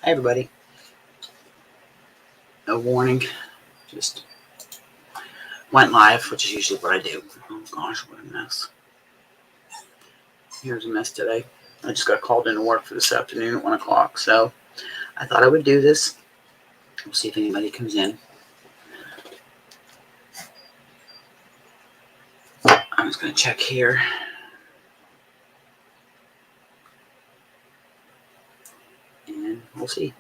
Hi, everybody. No warning. Just went live, which is usually what I do. Oh, gosh, what a mess. Here's a mess today. I just got called into work for this afternoon at 1 o'clock, so I thought I would do this. We'll see if anybody comes in. I'm just going to check here. And we'll see.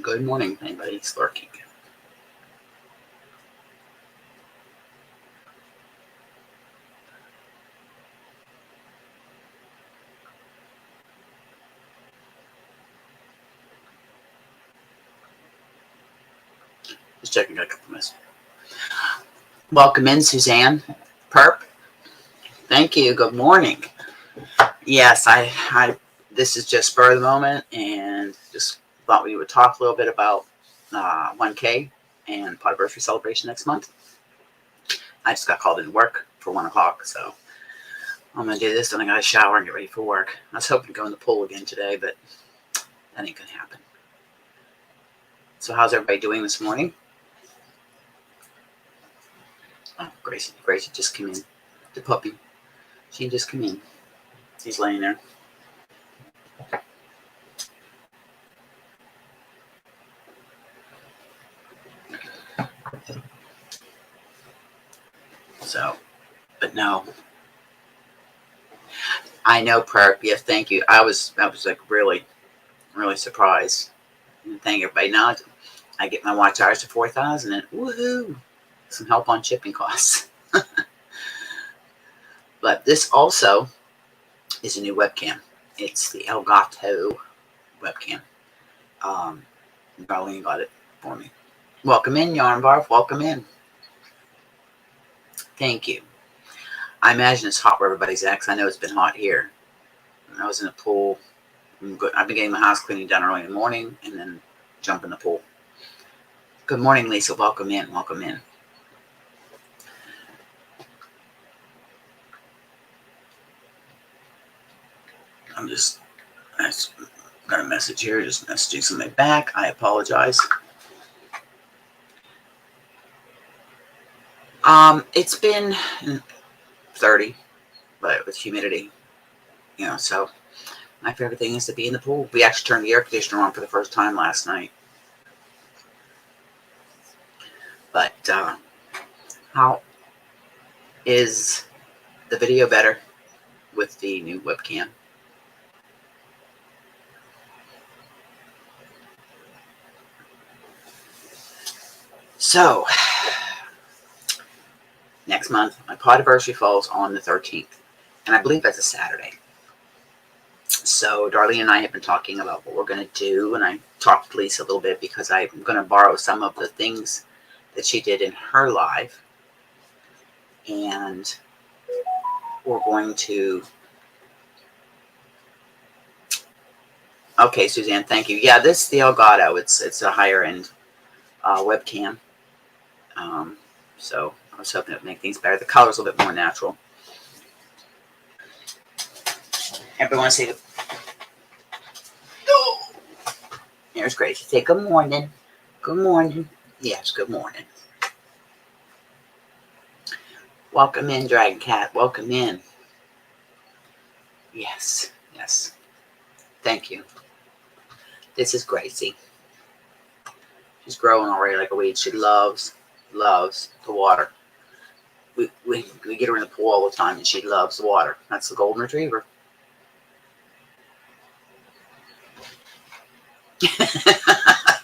Good morning, anybody's lurking. Just checking, got a couple messages. Welcome in, Suzanne. Perp. Thank you. Good morning. Yes, I this is just spur of the moment, and just thought we would talk a little bit about 1K and Potterversary celebration next month. I just got called into work for 1 o'clock, so I'm gonna do this. Then I gotta shower and get ready for work. I was hoping to go in the pool again today, but that ain't gonna happen. So how's everybody doing this morning? Oh, Gracie just came in. The puppy. She just came in. He's laying there. So, but no. I know, Perp. Yes, thank you. I was like really surprised. And thank everybody. Now I get my watch hours to 4,000 and woohoo! Some help on shipping costs. But this also is a new webcam. It's the Elgato webcam. Darlene got it for me. Welcome in, Yarnbarf. Welcome in. Thank you. I imagine it's hot where everybody's at, because I know it's been hot here. I was in the pool. I've been getting my house cleaning done early in the morning and then jump in the pool. Good morning, Lisa. Welcome in. Welcome in. I got a message here, just messaging somebody back. I apologize. It's been 30, but with humidity, so my favorite thing is to be in the pool. We actually turned the air conditioner on for the first time last night. But how is the video better with the new webcam? So, next month, my Potterversary falls on the 13th, and I believe that's a Saturday. So, Darlene and I have been talking about what we're going to do, and I talked to Lisa a little bit because I'm going to borrow some of the things that she did in her live, and we're going to... Okay, Suzanne, thank you. Yeah, this is the Elgato. It's a higher end webcam. So I was hoping it would make things better. The color's a little bit more natural. Everyone say the... Oh! There's Gracie. Say good morning. Good morning. Yes, good morning. Welcome in, Dragon Cat. Welcome in. Yes, yes. Thank you. This is Gracie. She's growing already like a weed. She loves the water. We get her in the pool all the time, and she loves the water. That's the golden retriever.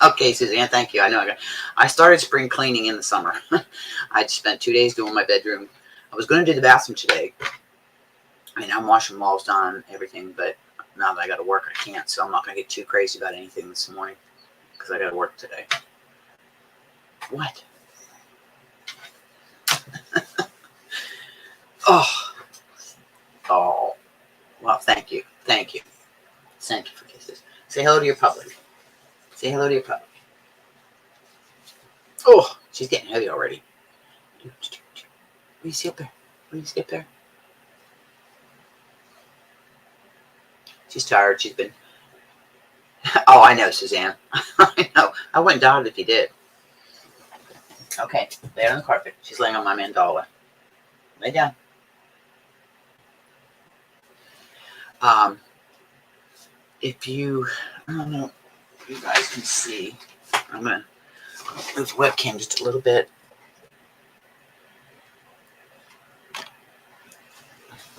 Okay, Suzanne, thank you. I know I started spring cleaning in the summer. I spent 2 days doing my bedroom. I was going to do the bathroom today. I mean, I'm washing walls down, everything, but now that I got to work, I can't. So I'm not going to get too crazy about anything this morning because I got to work today. What? Oh, well, thank you. Thank you. Thank you for kisses. Say hello to your public. Say hello to your public. Oh, she's getting heavy already. Will you see up there? Will you see up there? She's tired. She's been... Oh, I know, Suzanne. I know. I wouldn't doubt it if you did. Okay, lay it on the carpet. She's laying on my mandala. Lay down. If you, I don't know, if you guys can see. I'm gonna move the webcam just a little bit.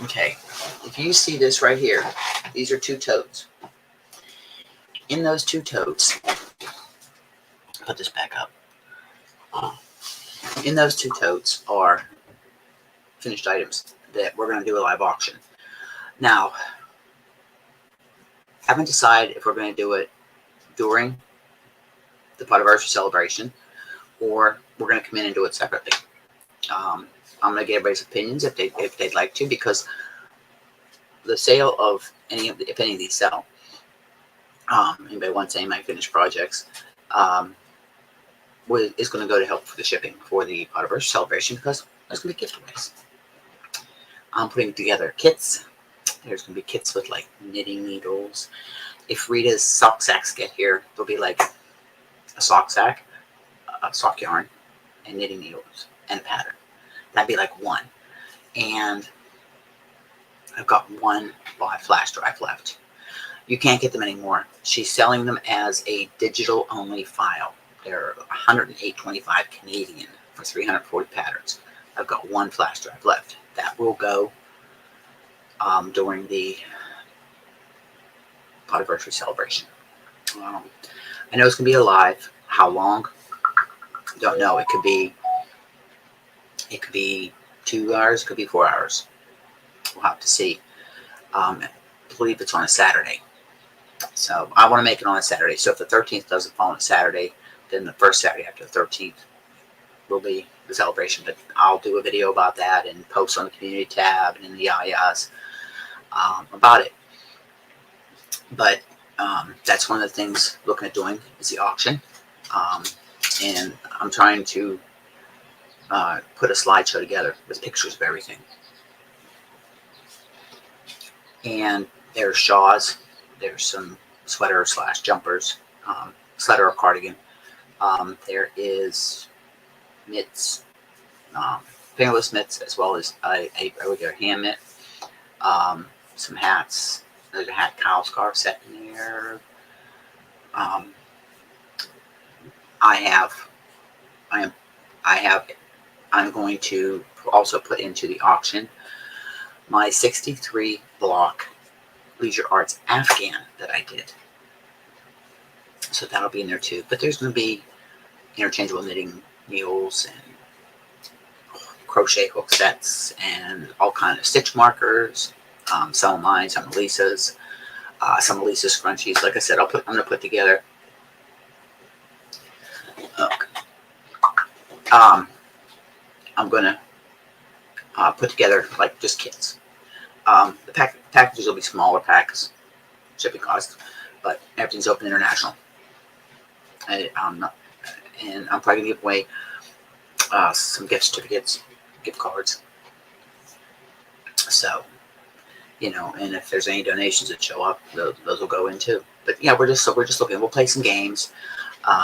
Okay, if you see this right here, these are two totes. In those two totes, put this back up. In those two totes are finished items that we're going to do a live auction. Now, haven't decided if we're going to do it during the Podiversary celebration or we're going to come in and do it separately. I'm going to get everybody's opinions if they'd like to, because the sale of if any of these sell, anybody wants any of my finished projects, is going to go to help for the shipping for the Podiversary celebration, because there's going to be giveaways. I'm putting together kits. There's going to be kits with like knitting needles. If Rita's sock sacks get here, there'll be like a sock sack, a sock yarn, and knitting needles and a pattern. That'd be like one. And I've got one flash drive left. You can't get them anymore. She's selling them as a digital only file. They're $108.25 Canadian for 340 patterns. I've got one flash drive left. That will go during the Podiversary celebration. I know it's going to be live. How long? Don't know. It could be 2 hours. It could be 4 hours. We'll have to see. I believe it's on a Saturday. So I want to make it on a Saturday. So if the 13th doesn't fall on a Saturday, then the first Saturday after the 13th will be the celebration. But I'll do a video about that and post on the community tab and in the Yayas about it. But that's one of the things looking at doing is the auction. And I'm trying to put a slideshow together with pictures of everything. And there's shawls. There's some sweater / jumpers, sweater or cardigan. There is mitts, fingerless mitts, as well as a regular hand mitt. Some hats. There's a hat cowl scarf set in there. I'm going to also put into the auction my 63 block Leisure Arts Afghan that I did. So that'll be in there too. But there's going to be interchangeable knitting needles and crochet hook sets and all kinds of stitch markers. Some of mine, some of Lisa's, some of Lisa's scrunchies. Like I said, I'm going to put together. I'm going to put together like just kits. The packages will be smaller packs, shipping costs, but everything's open international. And I'm probably going to give away some gift certificates, gift cards. So, and if there's any donations that show up, those will go in too. But yeah, we're just looking. We'll play some games,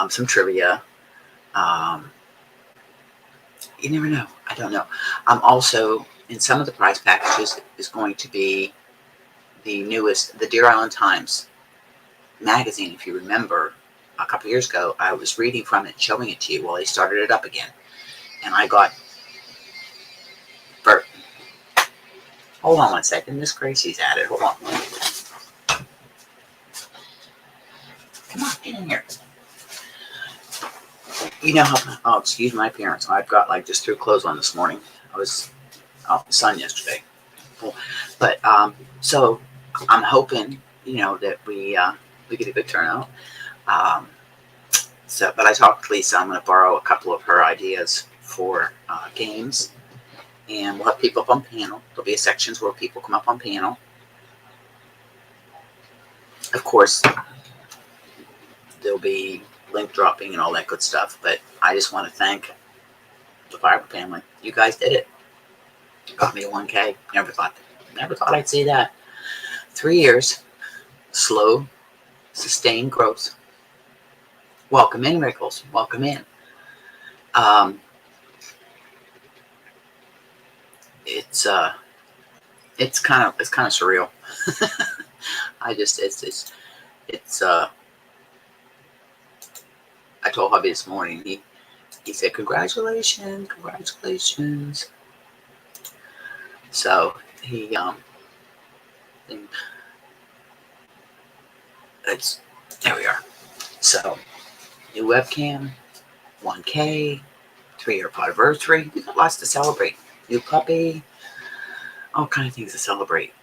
some trivia. You never know. I don't know. I'm also in some of the prize packages is going to be the newest, the Deer Island Times magazine. If you remember, a couple years ago, I was reading from it, showing it to you while they started it up again, and I got. Hold on one second. Miss Gracie's at it. Hold on. Come on, get in here. You know how, oh, excuse my appearance. I've got like just threw clothes on this morning. I was out in the sun yesterday. But so I'm hoping, that we get a good turnout. But I talked to Lisa. I'm going to borrow a couple of her ideas for games. And we'll have people up on panel. There'll be sections where people come up on panel. Of course, there'll be link dropping and all that good stuff. But I just want to thank the Firebird family. You guys did it. Got me to 1K. Never thought I'd see that. 3 years. Slow, sustained growth. Welcome in, Rickles. Welcome in. Um, it's kind of surreal. It's I told hubby this morning. He said congratulations. So he it's there we are. So new webcam, 1K, 3-year anniversary. We got lots to celebrate. New puppy, all kind of things to celebrate.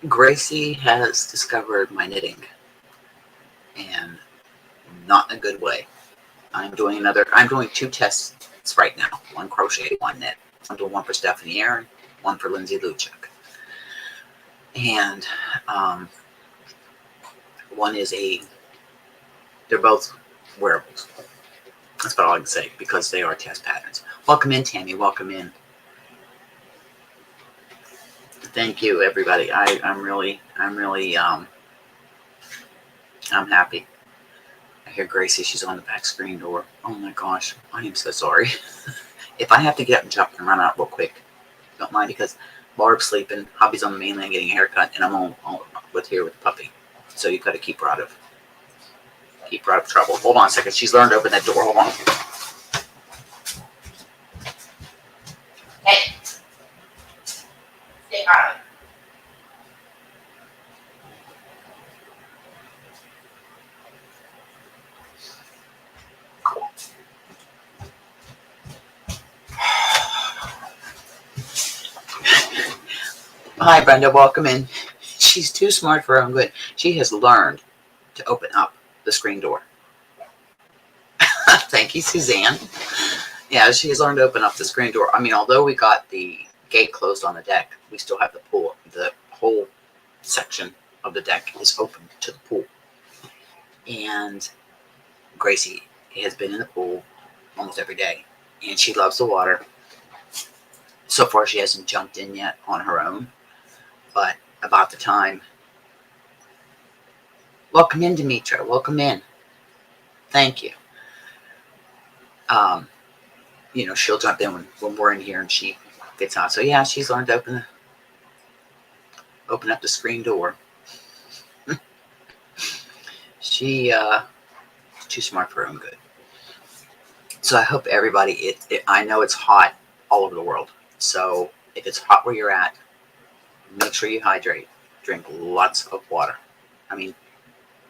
Gracie has discovered my knitting, and not in a good way. I'm doing 2 tests right now. 1 crochet, 1 knit. I'm doing 1 for Stephanie Aaron, 1 for Lindsay Luchuk. And one is they're both wearables. That's about all I can say because they are test patterns. Welcome in, Tammy. Welcome in. Thank you, everybody. I'm really I'm happy. I hear Gracie. She's on the back screen door. Oh my gosh. I am so sorry. If I have to get up and jump and run out real quick, don't mind, because Barb's sleeping, hubby's on the mainland getting a haircut, and I'm on with the puppy. So you got to keep her out of trouble. Hold on a second. She's learned to open that door. Hold on. Hey, stay out of it. Hi, Brenda. Welcome in. She's too smart for her own good. She has learned to open up the screen door. Thank you, Suzanne. Yeah, she has learned to open up the screen door. I mean, although we got the gate closed on the deck, we still have the pool. The whole section of the deck is open to the pool. And Gracie has been in the pool almost every day, and she loves the water. So far, she hasn't jumped in yet on her own, but about the time. Welcome in, Demetra. Welcome in. Thank you. She'll jump in when we're in here and she gets on. So yeah, she's learned to open up the screen door. She too smart for her own good. So I hope everybody. I know it's hot all over the world. So if it's hot where you're at, make sure you hydrate. Drink lots of water. I mean,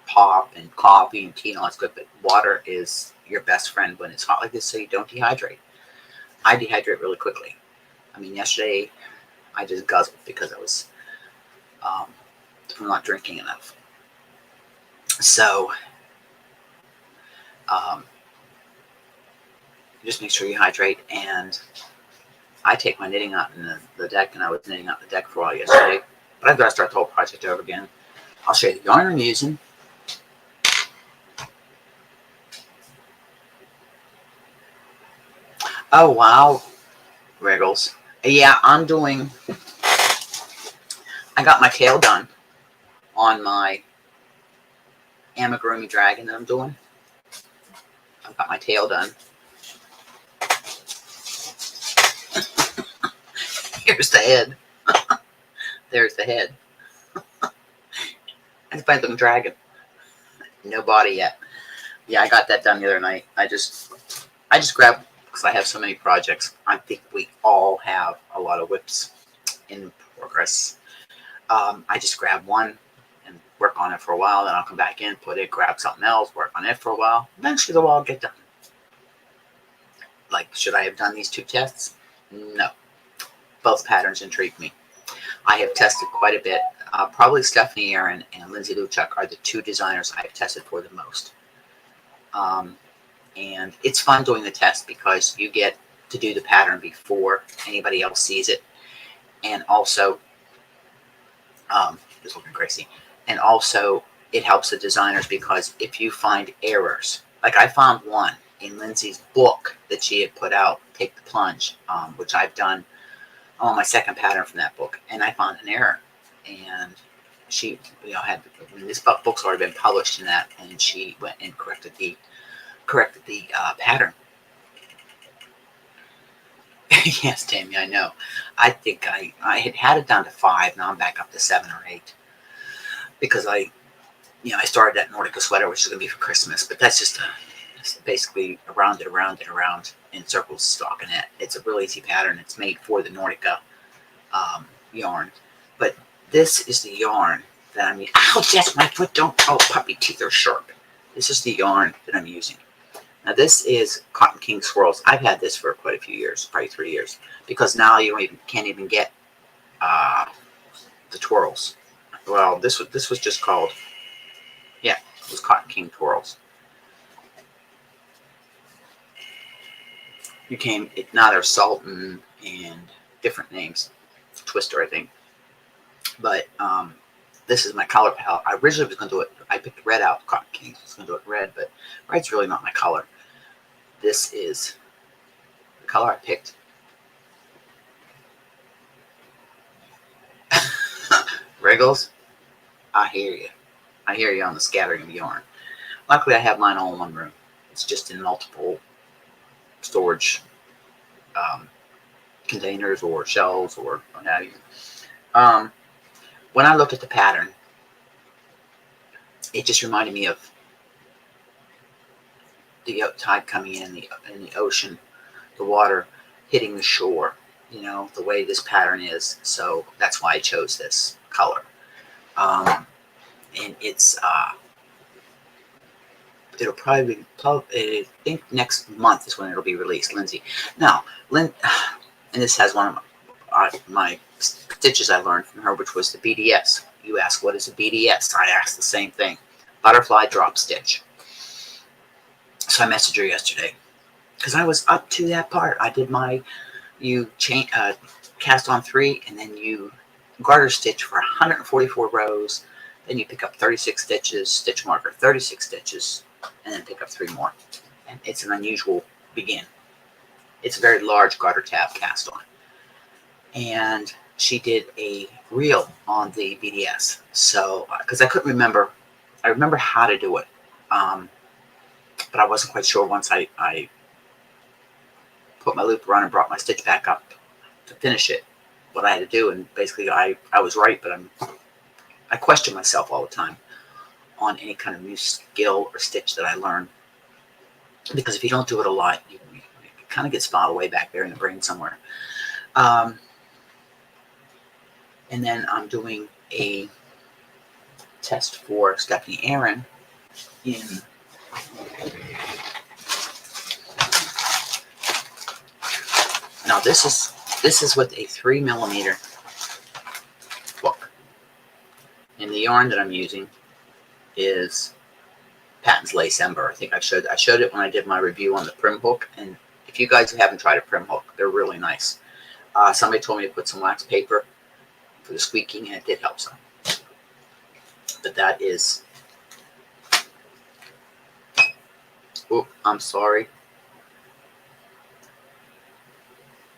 pop and coffee and tea and all that's good, but water is your best friend when it's hot like this, so you don't dehydrate. I dehydrate really quickly. I mean, yesterday I just guzzled because I was from not drinking enough. So just make sure you hydrate. And I take my knitting out in the deck, and I was knitting out the deck for a while yesterday, but I've got to start the whole project over again. I'll show you the yarn I'm using. Oh, wow, Wriggles. Yeah, I got my tail done on my amigurumi dragon that I'm doing. I've got my tail done. Here's the head. There's the head. That's a funny looking dragon. No body yet. Yeah, I got that done the other night. I just grabbed, because I have so many projects. I think we all have a lot of whips in progress. I just grab one and work on it for a while. Then I'll come back in, put it, grab something else, work on it for a while. Eventually they'll all get done. Like, should I have done these 2 tests? No. Both patterns intrigue me. I have tested quite a bit. Probably Stephanie Aaron and Lindsay Luchuk are the 2 designers I have tested for the most. And it's fun doing the test because you get to do the pattern before anybody else sees it. And also, just looking crazy. And also, it helps the designers because if you find errors, like I found one in Lindsay's book that she had put out, Take the Plunge, which I've done on my second pattern from that book, and I found an error. And she, had, this book's already been published in that, and she went and corrected the pattern. Yes, Tammy, I know. I think I had it down to 5. Now I'm back up to 7 or 8 because I started that Nordica sweater, which is going to be for Christmas, but that's just it's basically around in circles stockinette. It's a real easy pattern. It's made for the Nordica yarn, but this is the yarn that I'm using. Ouch, that's my foot. Don't, oh, puppy teeth are sharp. This is the yarn that I'm using. Now this is Cotton King Swirls. I've had this for quite a few years, probably 3 years, because now you can't even get the twirls. Well, this was just called, yeah, it was Cotton King Twirls. Now there's Sultan and different names, Twister, I think. But this is my color palette. I originally was going to do it, I picked red out, Cotton King. I was going to do it red, but red's really not my color. This is the color I picked. Wriggles, I hear you. I hear you on the scattering of yarn. Luckily, I have mine all in one room. It's just in multiple storage containers or shelves or what have you. When I looked at the pattern, it just reminded me of the tide coming in the ocean, the water hitting the shore, the way this pattern is. So that's why I chose this color. And it's it'll probably be, I think next month is when it'll be released, Lindsay. Now, and this has one of my stitches I learned from her, which was the BDS. You ask, what is a BDS? I asked the same thing. Butterfly drop stitch. So I messaged her yesterday because I was up to that part. I did you cast on 3 and then you garter stitch for 144 rows. Then you pick up 36 stitches, stitch marker, 36 stitches, and then pick up 3 more. And it's an unusual begin. It's a very large garter tab cast on. And she did a reel on the BDS. So, because I couldn't remember, I remember how to do it. But I wasn't quite sure once I put my loop around and brought my stitch back up to finish it, what I had to do. And basically I was right, but I question myself all the time on any kind of new skill or stitch that I learn. Because if you don't do it a lot, you kind of get filed away back there in the brain somewhere. And then I'm doing a test for Stephanie Aaron in now this is with a 3mm hook, and the yarn that I'm using is Patton's Lace Ember. I think I showed it when I did my review on the Prim hook, and if you guys haven't tried a Prim hook, they're really nice. Somebody told me to put some wax paper for the squeaking, and it did help some. But that is, oh, I'm sorry.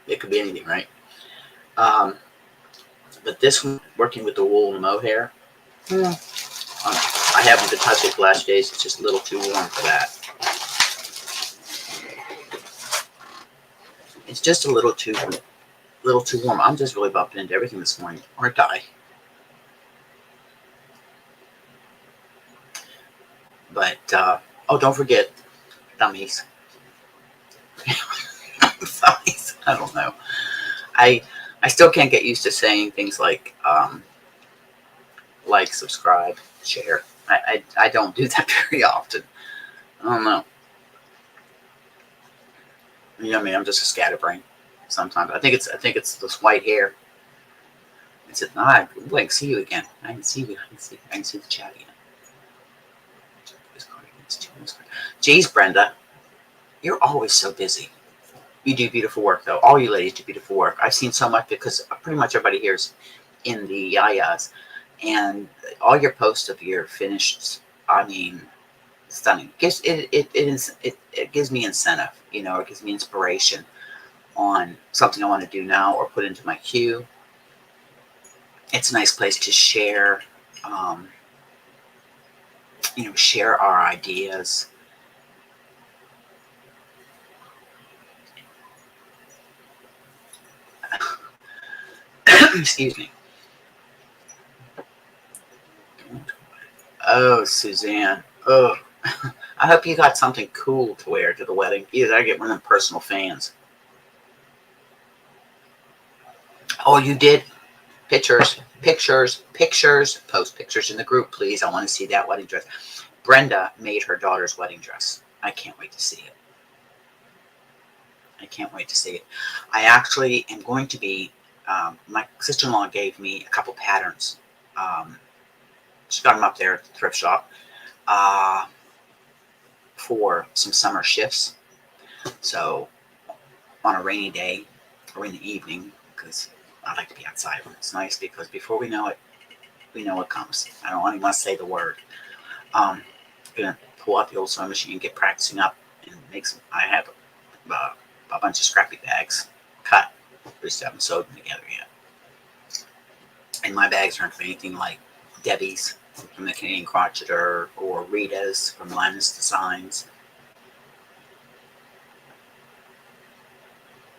It could be anything, right? But this one, working with the wool and mohair, I haven't been touching it the last days. It's just a little too warm for that. It's just a little too warm. I'm just really bumping into everything this morning, aren't I? But oh, don't forget, dummies. Dummies. I don't know. I still can't get used to saying things like subscribe, share. I don't do that very often. I don't know. You know what I mean? I'm just a scatterbrain sometimes. I think it's this white hair. I said, no, I can see you again. I can see you. I can see the chat again. Jeez, Brenda, you're always so busy. You do beautiful work, though. All you ladies do beautiful work. I've seen so much because pretty much everybody here's in the yayas, and all your posts of your finished, I mean, stunning. It gives me incentive, it gives me inspiration on something I want to do now or put into my queue. It's a nice place to share um, share our ideas. Excuse me. Oh, Suzanne. Oh, I hope you got something cool to wear to the wedding. Either I get one of them personal fans. Oh, you did? Pictures, pictures, pictures. Post pictures in the group, please. I want to see that wedding dress. Brenda made her daughter's wedding dress. I can't wait to see it. I can't wait to see it. I actually am going to be, my sister-in-law gave me a couple patterns. Um, she got them up there at the thrift shop uh, for some summer shifts. So on a rainy day or in the evening, because I like to be outside when it's nice, because before we know it comes. I don't even want to say the word. I'm gonna pull out the old sewing machine and get practicing up and make some. I have a bunch of scrappy bags cut. Just haven't sewed them together yet. And my bags aren't anything like Debbie's from the Canadian Crocheter or Rita's from Linus Designs.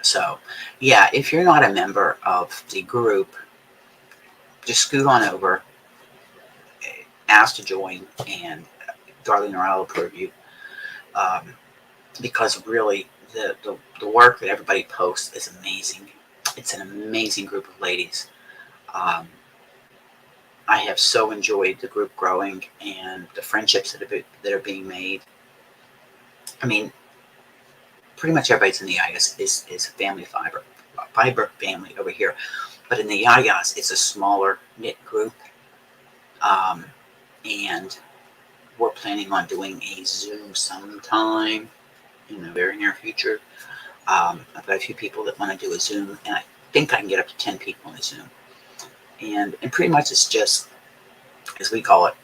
So, yeah, if you're not a member of the group, just scoot on over, ask to join, and Darlene or I'll approve you. Because really, the work that everybody posts is amazing. It's an amazing group of ladies. Um, I have so enjoyed the group growing and the friendships that are being made. I mean, pretty much everybody's in the IS is family fiber family over here, but in the Yayas, it's a smaller knit group, and we're planning on doing a Zoom sometime in the very near future. I've got a few people that want to do a Zoom, and I think I can get up to 10 people on a Zoom. And pretty much it's just, as we call it,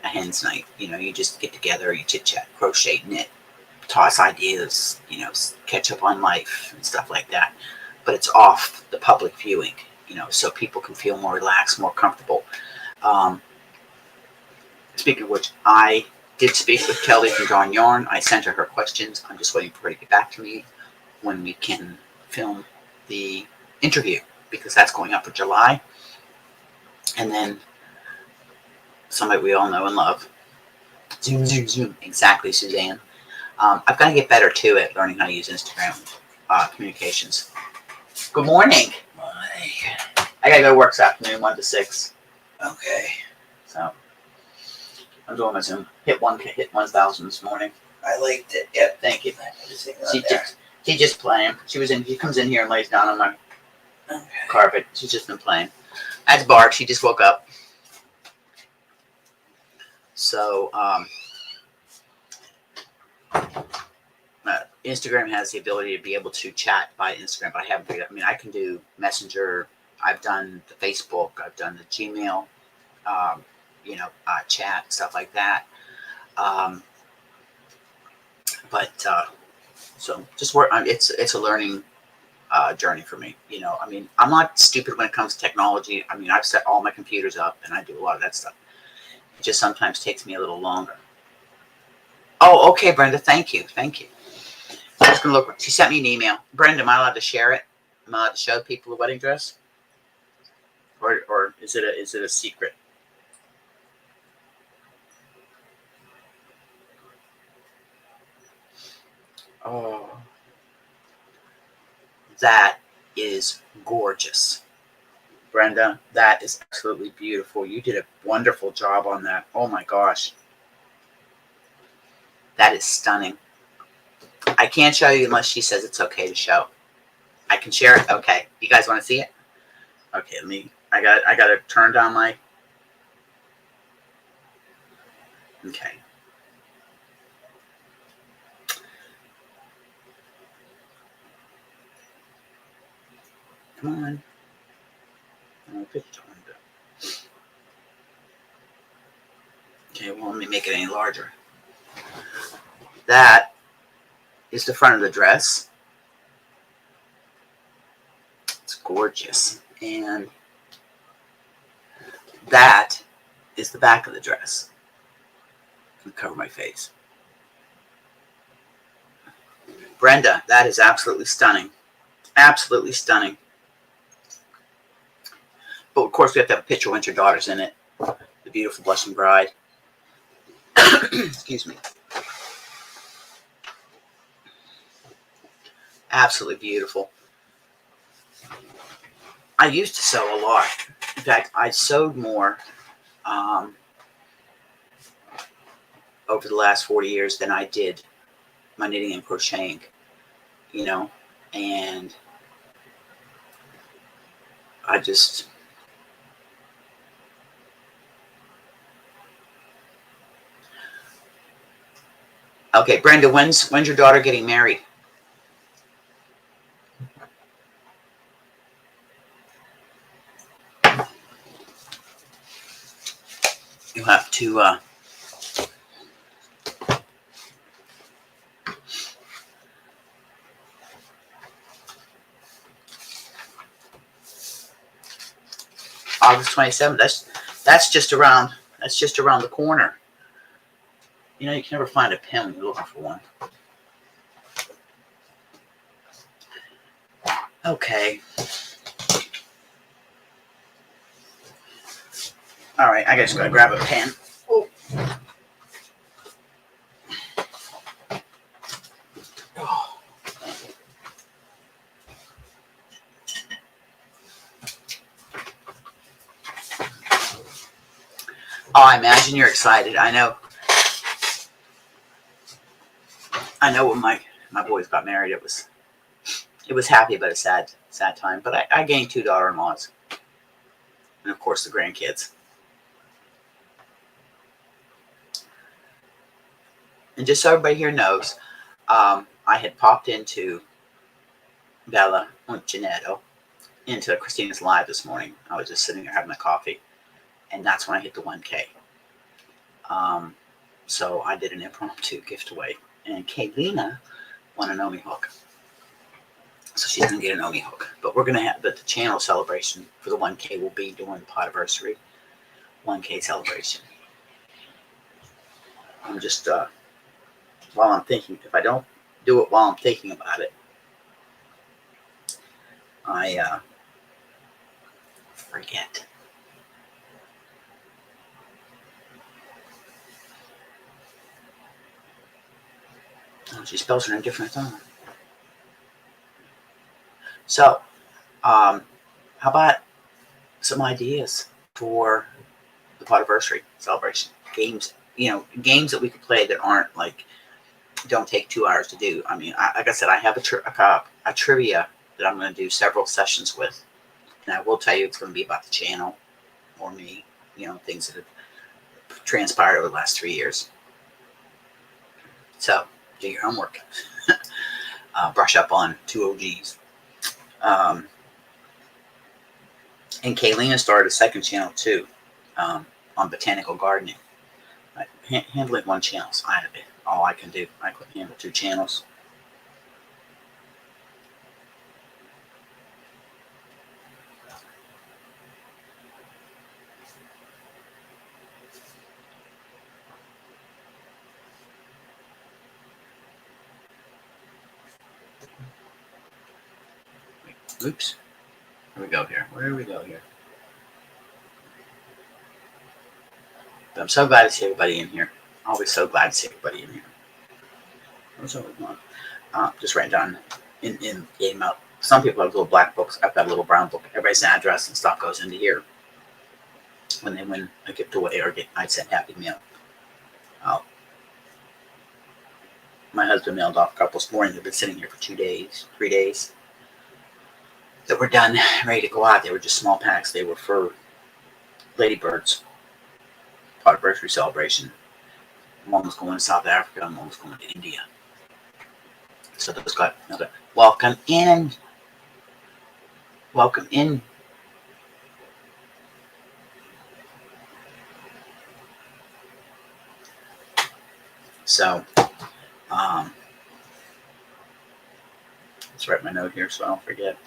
a hen's night. You just get together, you chit chat, crochet, knit, toss ideas, catch up on life and stuff like that. But it's off the public viewing, so people can feel more relaxed, more comfortable. Speaking of which, I did speak with Kelly from Drawing Yarn. I sent her questions. I'm just waiting for her to get back to me when we can film the interview, because that's going up for July. And then somebody we all know and love. Zoom, zoom, zoom. Exactly, Suzanne. I've got to get better too at learning how to use Instagram communications. Good morning. Morning. I gotta go to work this afternoon, 1 to 6. Okay. So I'm doing my Zoom. Hit 1,000 this morning. I liked it. Yep. Thank you. She's just playing. She comes in here and lays down on my carpet. She's just been playing. That's Barb. She just woke up. So Instagram has the ability to be able to chat by Instagram, but I haven't figured out. I mean, I can do Messenger. I've done the Facebook. I've done the Gmail. Chat, stuff like that. So just work. It's a learning journey for me. I mean, I'm not stupid when it comes to technology. I mean, I've set all my computers up and I do a lot of that stuff. It just sometimes takes me a little longer. Oh, okay, Brenda. Thank you. I'm just gonna look. She sent me an email. Brenda, am I allowed to share it? Am I allowed to show people the wedding dress? Or is it a secret? Oh, that is gorgeous. Brenda, that is absolutely beautiful. You did a wonderful job on that. Oh my gosh. That is stunning. I can't show you unless she says it's okay to show. I can share it? Okay. You guys want to see it? Okay, I got to turn down my... Okay. Come on. Okay, well, let me make it any larger. That is the front of the dress. It's gorgeous. And that is the back of the dress. Cover my face. Brenda, that is absolutely stunning. Absolutely stunning. But of course, we have to have a picture once your daughter's in it. The beautiful blushing bride. Excuse me. Absolutely beautiful. I used to sew a lot. In fact, I sewed more over the last 40 years than I did my knitting and crocheting, you know, and I just, okay, Brenda, when's your daughter getting married? You'll have to, August 27th. That's just around the corner. You know, you can never find a pen when you're looking for one. Okay. All right, I just gotta grab a pen. Oh. Oh, I imagine you're excited. I know when my boys got married, it was happy but a sad time. But I gained 2 daughter-in-laws, and of course the grandkids. And just so everybody here knows, I had popped into Bella Uncinetto into Christina's live this morning. I was just sitting there having my coffee, and that's when I hit the 1K. So I did an impromptu gift away, and Kaylina won an Omi hook. So she's gonna get an Omi hook. But we're gonna have the channel celebration for the 1K will be doing the Podiversary 1K celebration. I'm just while I'm thinking, if I don't do it while I'm thinking about it, I forget. Oh, she spells her in a different tone. So, how about some ideas for the Podiversary celebration? Games, games that we could play that aren't like, don't take 2 hours to do. I mean, like I said, I have a trivia that I'm going to do several sessions with. And I will tell you it's going to be about the channel or me, things that have transpired over the last 3 years. So, do your homework. Brush up on 2 OGs. And Kaylina started a second channel too, on botanical gardening. Handling 1 channel is all I can do. I couldn't handle 2 channels. Oops. Where do we go here? But I'm so glad to see everybody in here. Always so glad to see everybody in here. What's over on? Just write down in game out. Some people have little black books. I've got a little brown book. Everybody's address and stuff goes into here when they win a gift away or I'd send Happy Meal. My husband mailed off a couple this morning. They've been sitting here for 3 days. That were done, ready to go out. They were just small packs. They were for Ladybirds Podiversary celebration. One was going to South Africa and one was going to India. So those got another. Welcome in. So, let's write my note here so I don't forget.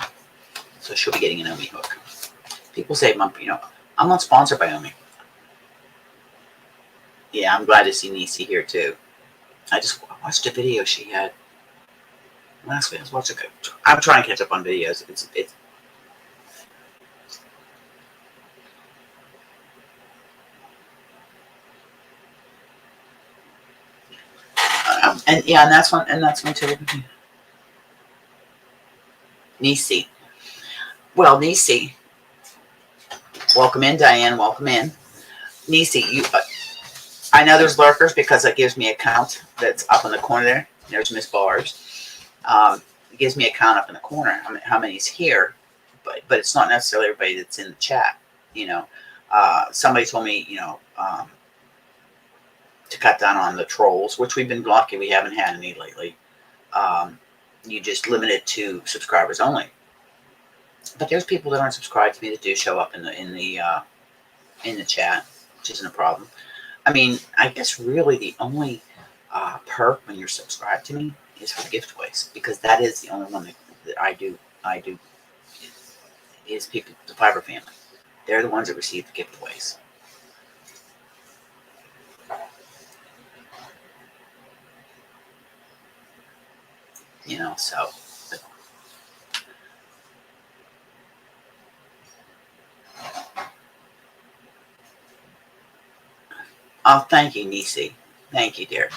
So she'll be getting an Omi hook. People say, I'm not sponsored by Omi. Yeah, I'm glad to see Nisi here too. I just watched a video she had last week. I was watching. I'm trying to catch up on videos. It's and yeah, and that's one too. Nisi. Well, Nisi, welcome in, Diane. Welcome in, Nisi. You. I know there's lurkers because it gives me a count that's up in the corner there. There's Miss Bars. It gives me a count up in the corner how many's here, but it's not necessarily everybody that's in the chat. You know, somebody told me to cut down on the trolls, which we've been lucky we haven't had any lately. You just limit it to subscribers only. But there's people that aren't subscribed to me that do show up in the chat, which isn't a problem. I mean, I guess really the only perk when you're subscribed to me is for the giveaways, because that is the only one that I do is people, the Fiverr family. They're the ones that receive the giveaways. You know, so. Oh, thank you, Nisi. Thank you, dear.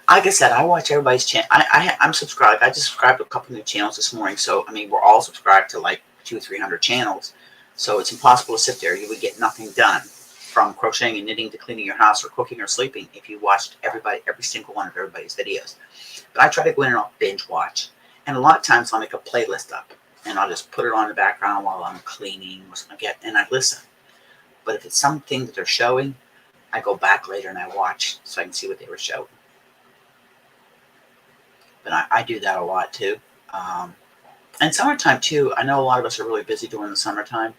Like I said, I watch everybody's channel. I'm subscribed. I just subscribed to a couple new channels this morning. So, I mean, we're all subscribed to like 200-300 channels. So it's impossible to sit there. You would get nothing done from crocheting and knitting to cleaning your house or cooking or sleeping if you watched every single one of everybody's videos. But I try to go in and I'll binge watch. And a lot of times I'll make a playlist up and I'll just put it on in the background while I'm cleaning or something like that, and I listen. But if it's something that they're showing, I go back later and I watch so I can see what they were showing. But I do that a lot too. And summertime too, I know a lot of us are really busy during the summertime.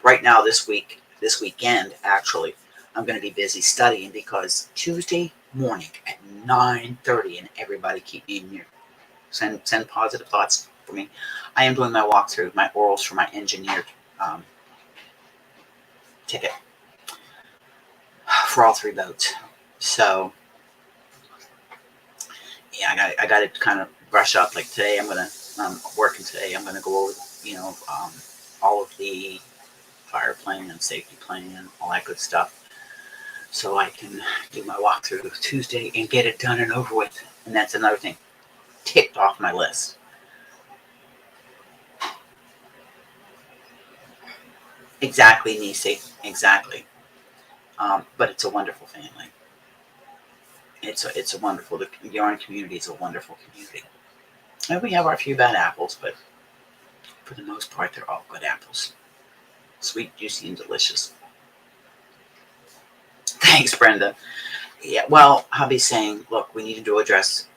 Right now, this weekend, actually, I'm going to be busy studying because Tuesday morning at 9:30, and everybody keep me in here. Send positive thoughts for me. I am doing my walkthrough, my orals for my engineered ticket for all 3 boats. So yeah, I got to kind of brush up. Like today, I'm working today. I'm gonna go over all of the fire plan and safety plan and all that good stuff, so I can do my walkthrough Tuesday and get it done and over with. And that's another thing ticked off my list. Exactly, Nisi. Exactly. But it's a wonderful family. It's a wonderful. The yarn community is a wonderful community. And we have our few bad apples, but for the most part, they're all good apples. Sweet, juicy, and delicious. Thanks, Brenda. Yeah, well, hubby's saying, look, we need to address,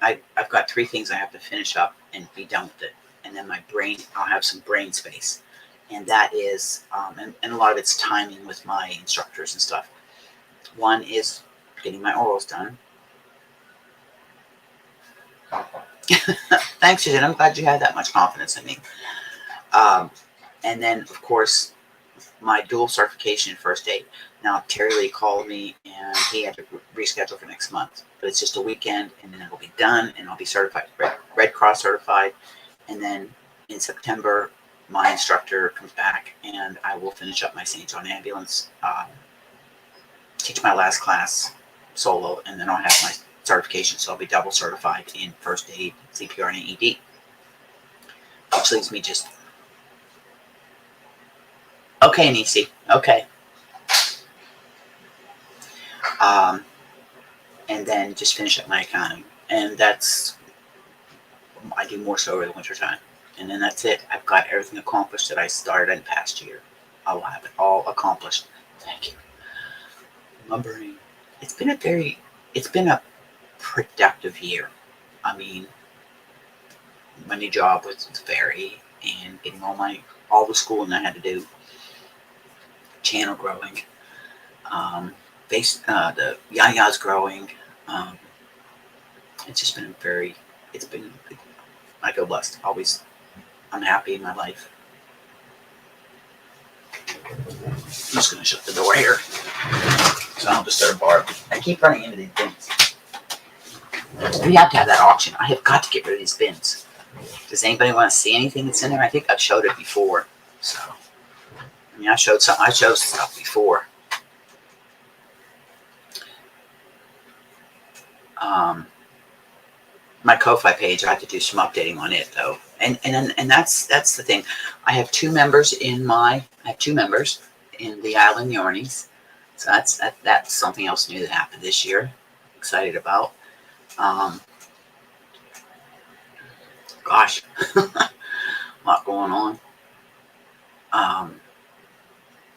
I've got 3 things I have to finish up and be done with it. And then I'll have some brain space. And that is, and a lot of it's timing with my instructors and stuff. One is getting my orals done. Thanks, Susan. I'm glad you had that much confidence in me. And then, of course, my dual certification in first aid. Now, Terry Lee called me and he had to reschedule for next month. But it's just a weekend and then it'll be done and I'll be certified, Red Cross certified. And then in September, my instructor comes back and I will finish up my St. John ambulance, teach my last class solo, and then I'll have my certification. So I'll be double certified in first aid, CPR, and AED. Which leaves me just... Okay, Nisi. Okay. And then just finish up my accounting. And that's... I do more so over the winter time. And then that's it. I've got everything accomplished that I started in the past year. I'll have it all accomplished. Thank you. My brain. It's been a productive year. I mean, my new job was very, and getting all the schooling I had to do, channel growing, the Yaya's growing. It's just been I feel blessed. Always, I'm happy in my life. I'm just going to shut the door here. So I don't disturb Barb. I keep running into these bins. We have to have that auction. I have got to get rid of these bins. Does anybody want to see anything that's in there? I think I've showed it before. So, I mean, I showed stuff before. My Ko-Fi page, I have to do some updating on it though, and that's the thing. I have two members in the Island Yarnies, so that's something else new that happened this year. Excited about. Gosh, a lot going on.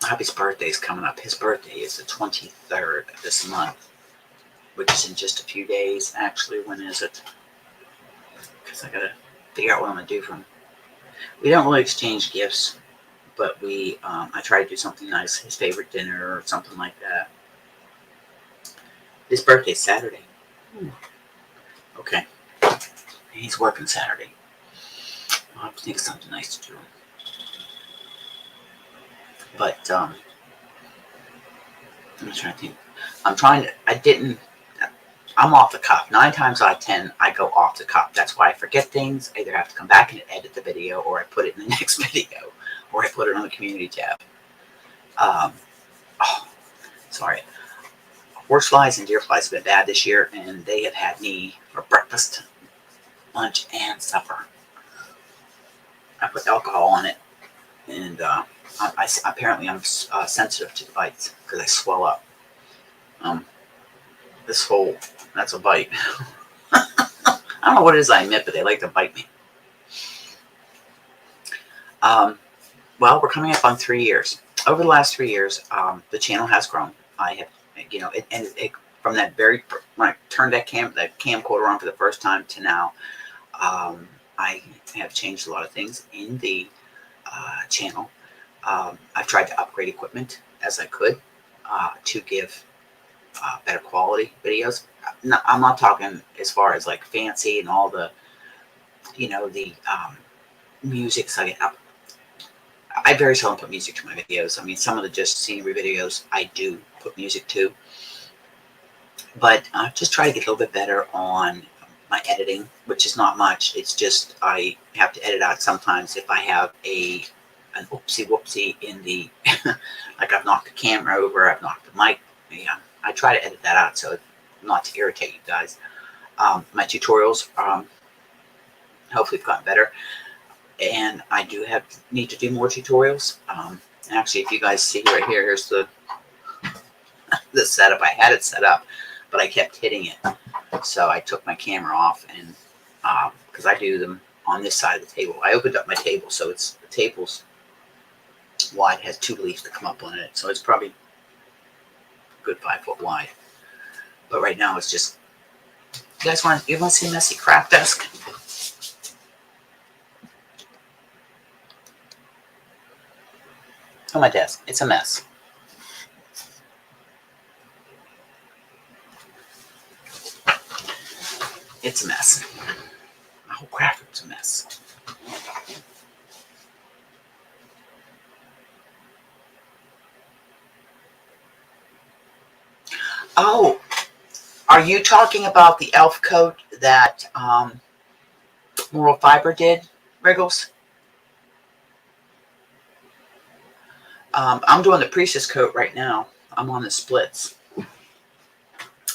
Hubby's birthday's coming up. His birthday is the 23rd of this month, which is in just a few days. Actually, when is it? Because I gotta figure out what I'm gonna do for him. We don't really exchange gifts, but I try to do something nice, his favorite dinner or something like that. His birthday's Saturday. Okay. He's working Saturday. I'll have to think of something nice to do. But I'm trying to think. I'm off the cuff. 9 times out of 10, I go off the cuff. That's why I forget things. I either have to come back and edit the video, or I put it in the next video, or I put it on the community tab. Sorry. Horseflies and deer flies have been bad this year, and they have had me for breakfast, lunch, and supper. I put alcohol on it, and apparently I'm sensitive to the bites because I swell up. That's a bite. I don't know what it is I admit, but they like to bite me. Well, we're coming up on 3 years. Over the last 3 years, the channel has grown. I have, from that when I turned that camcorder on for the first time to now, I have changed a lot of things in the channel. I've tried to upgrade equipment as I could to give better quality videos. I'm not talking as far as like fancy and all the, the music. So I very seldom put music to my videos. I mean, some of the just scenery videos I do put music to, but I just try to get a little bit better on my editing, which is not much. It's just I have to edit out sometimes if I have an oopsie whoopsie in the like I've knocked the camera over, I've knocked the mic. Yeah, I try to edit that out so not to irritate you guys. My tutorials hopefully have gotten better, and I do need to do more tutorials. Actually, if you guys see right here, here's the setup. I had it set up, but I kept hitting it, so I took my camera off, and because I do them on this side of the table. I opened up my table, so the table's wide, has 2 leaves to come up on it, so it's probably a good 5 foot wide. But right now it's just, you want to see a messy craft desk? On my desk, it's a mess. It's a mess. My whole craft room's a mess. Oh, are you talking about the elf coat that Moral Fiber did, Wriggles? I'm doing the Priestess coat right now. I'm on the splits.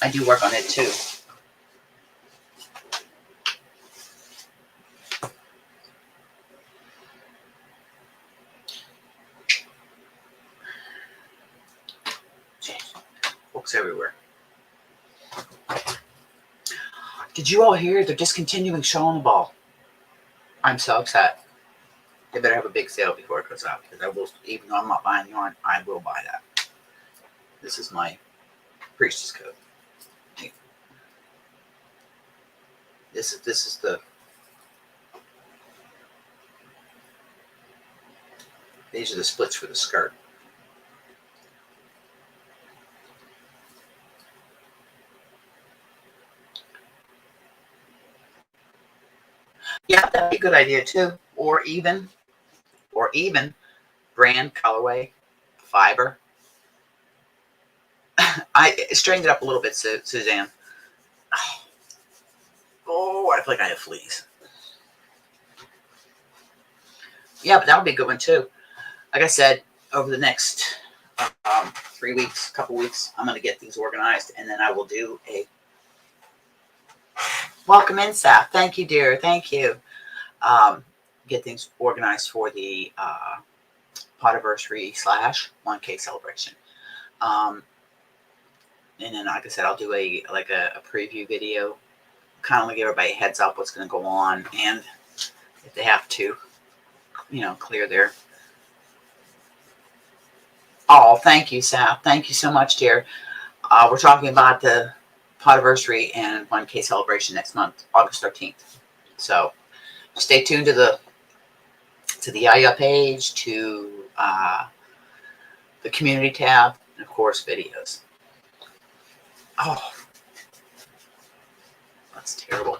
I do work on it too. Books everywhere. Did you all hear they're discontinuing Shaw on the Ball? I'm so upset. They better have a big sale before it goes out, because I will, even though I'm not buying yarn, I will buy that. This is my Priestess coat. This is the, these are the splits for the skirt. Yeah, that'd be a good idea too. Or even brand, colorway, fiber. I strained it up a little bit, Suzanne. Oh, I feel like I have fleas. Yeah, but that would be a good one too. Like I said, over the next 3 weeks, couple weeks, I'm going to get things organized, and then I will do a welcome in, Saf. Thank you, dear. Thank you. Get things organized for the Podiversary / 1K celebration. And then, like I said, I'll do a preview video, kind of give everybody a heads up what's going to go on, and if they have to, clear their. Oh, thank you, Saf. Thank you so much, dear. We're talking about the Podiversary and 1K celebration next month, August 13th. So stay tuned to the Yaya page, to the community tab, and of course videos. Oh, that's terrible.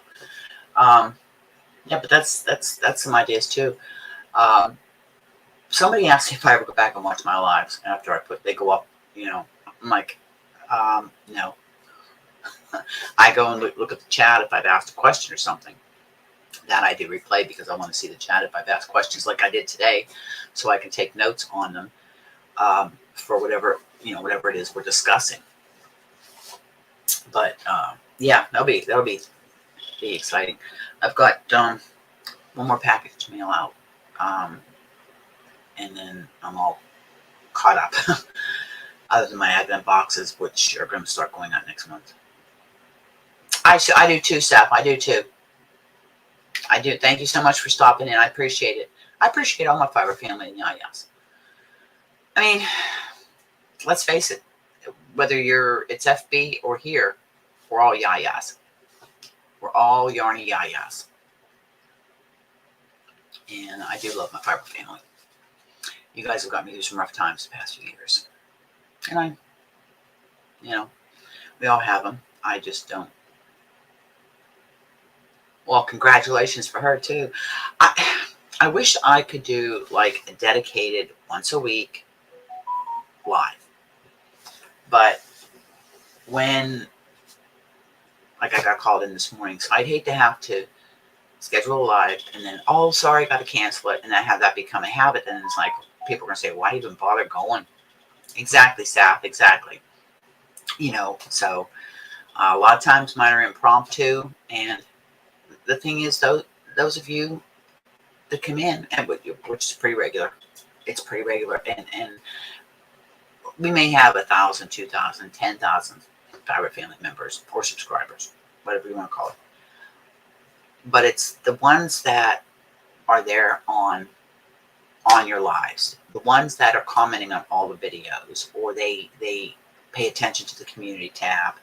Yeah, but that's some ideas too. Somebody asked me if I ever go back and watch my lives after they go up. I'm like, no. I go and look at the chat if I've asked a question or something. That I do replay because I want to see the chat if I've asked questions like I did today, so I can take notes on them for whatever it is we're discussing. But yeah, that'll be exciting. I've got one more package to mail out, and then I'm all caught up. Other than my Advent boxes, which are going to start going out next month. I do too, Steph. I do too. I do. Thank you so much for stopping in. I appreciate it. I appreciate all my fiber family and yayas. I mean, let's face it. Whether it's FB or here, we're all yayas. We're all yarny yayas. And I do love my fiber family. You guys have got me through some rough times the past few years. And we all have them. I just don't. Well, congratulations for her too. I wish I could do like a dedicated once a week live. But when I got called in this morning, so I'd hate to have to schedule a live and then, oh, sorry, got to cancel it, and then have that become a habit. Then it's like people are gonna say, why even bother going? Exactly, Saf. Exactly. So a lot of times mine are impromptu, and the thing is, those of you that come in, and which is pretty regular, it's pretty regular, and we may have 1,000, 2,000, 10,000 Fiber Family members or subscribers, whatever you want to call it. But it's the ones that are there on your lives, the ones that are commenting on all the videos, or they pay attention to the community tab,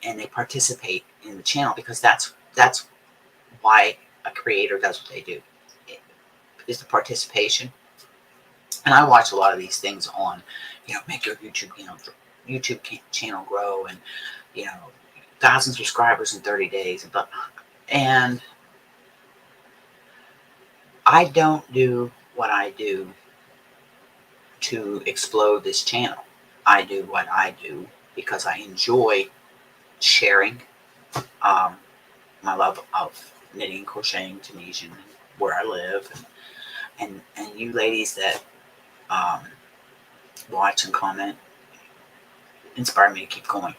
and they participate in the channel, because that's why a creator does what they do, is the participation. And I watch a lot of these things on, make your YouTube channel grow, and 1,000 subscribers in 30 days, and I don't do what I do to explode this channel. I do what I do because I enjoy sharing my love of knitting, crocheting, Tunisian, where I live, and you ladies that watch and comment inspire me to keep going.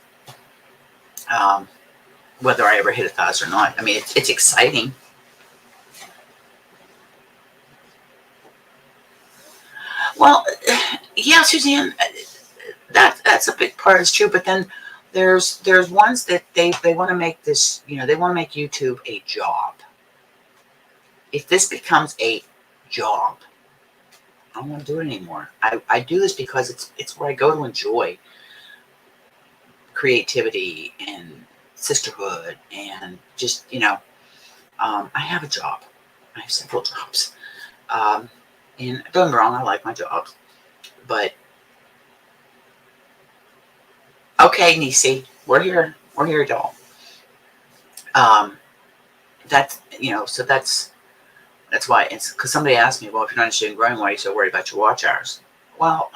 Whether I ever hit 1,000 or not, I mean, it's exciting. Well, yeah, Suzanne, that's a big part. It's true, but then there's ones that they want to make this, they want to make YouTube a job. If this becomes a job, I don't want to do it anymore. I do this because it's where I go to enjoy creativity and sisterhood, and just I have a job. I have several jobs, and don't get me wrong, I like my jobs, but okay, Nisi, we're here, doll. That's so that's why it's because somebody asked me, well, if you're not interested in growing, why are you so worried about your watch hours? Well,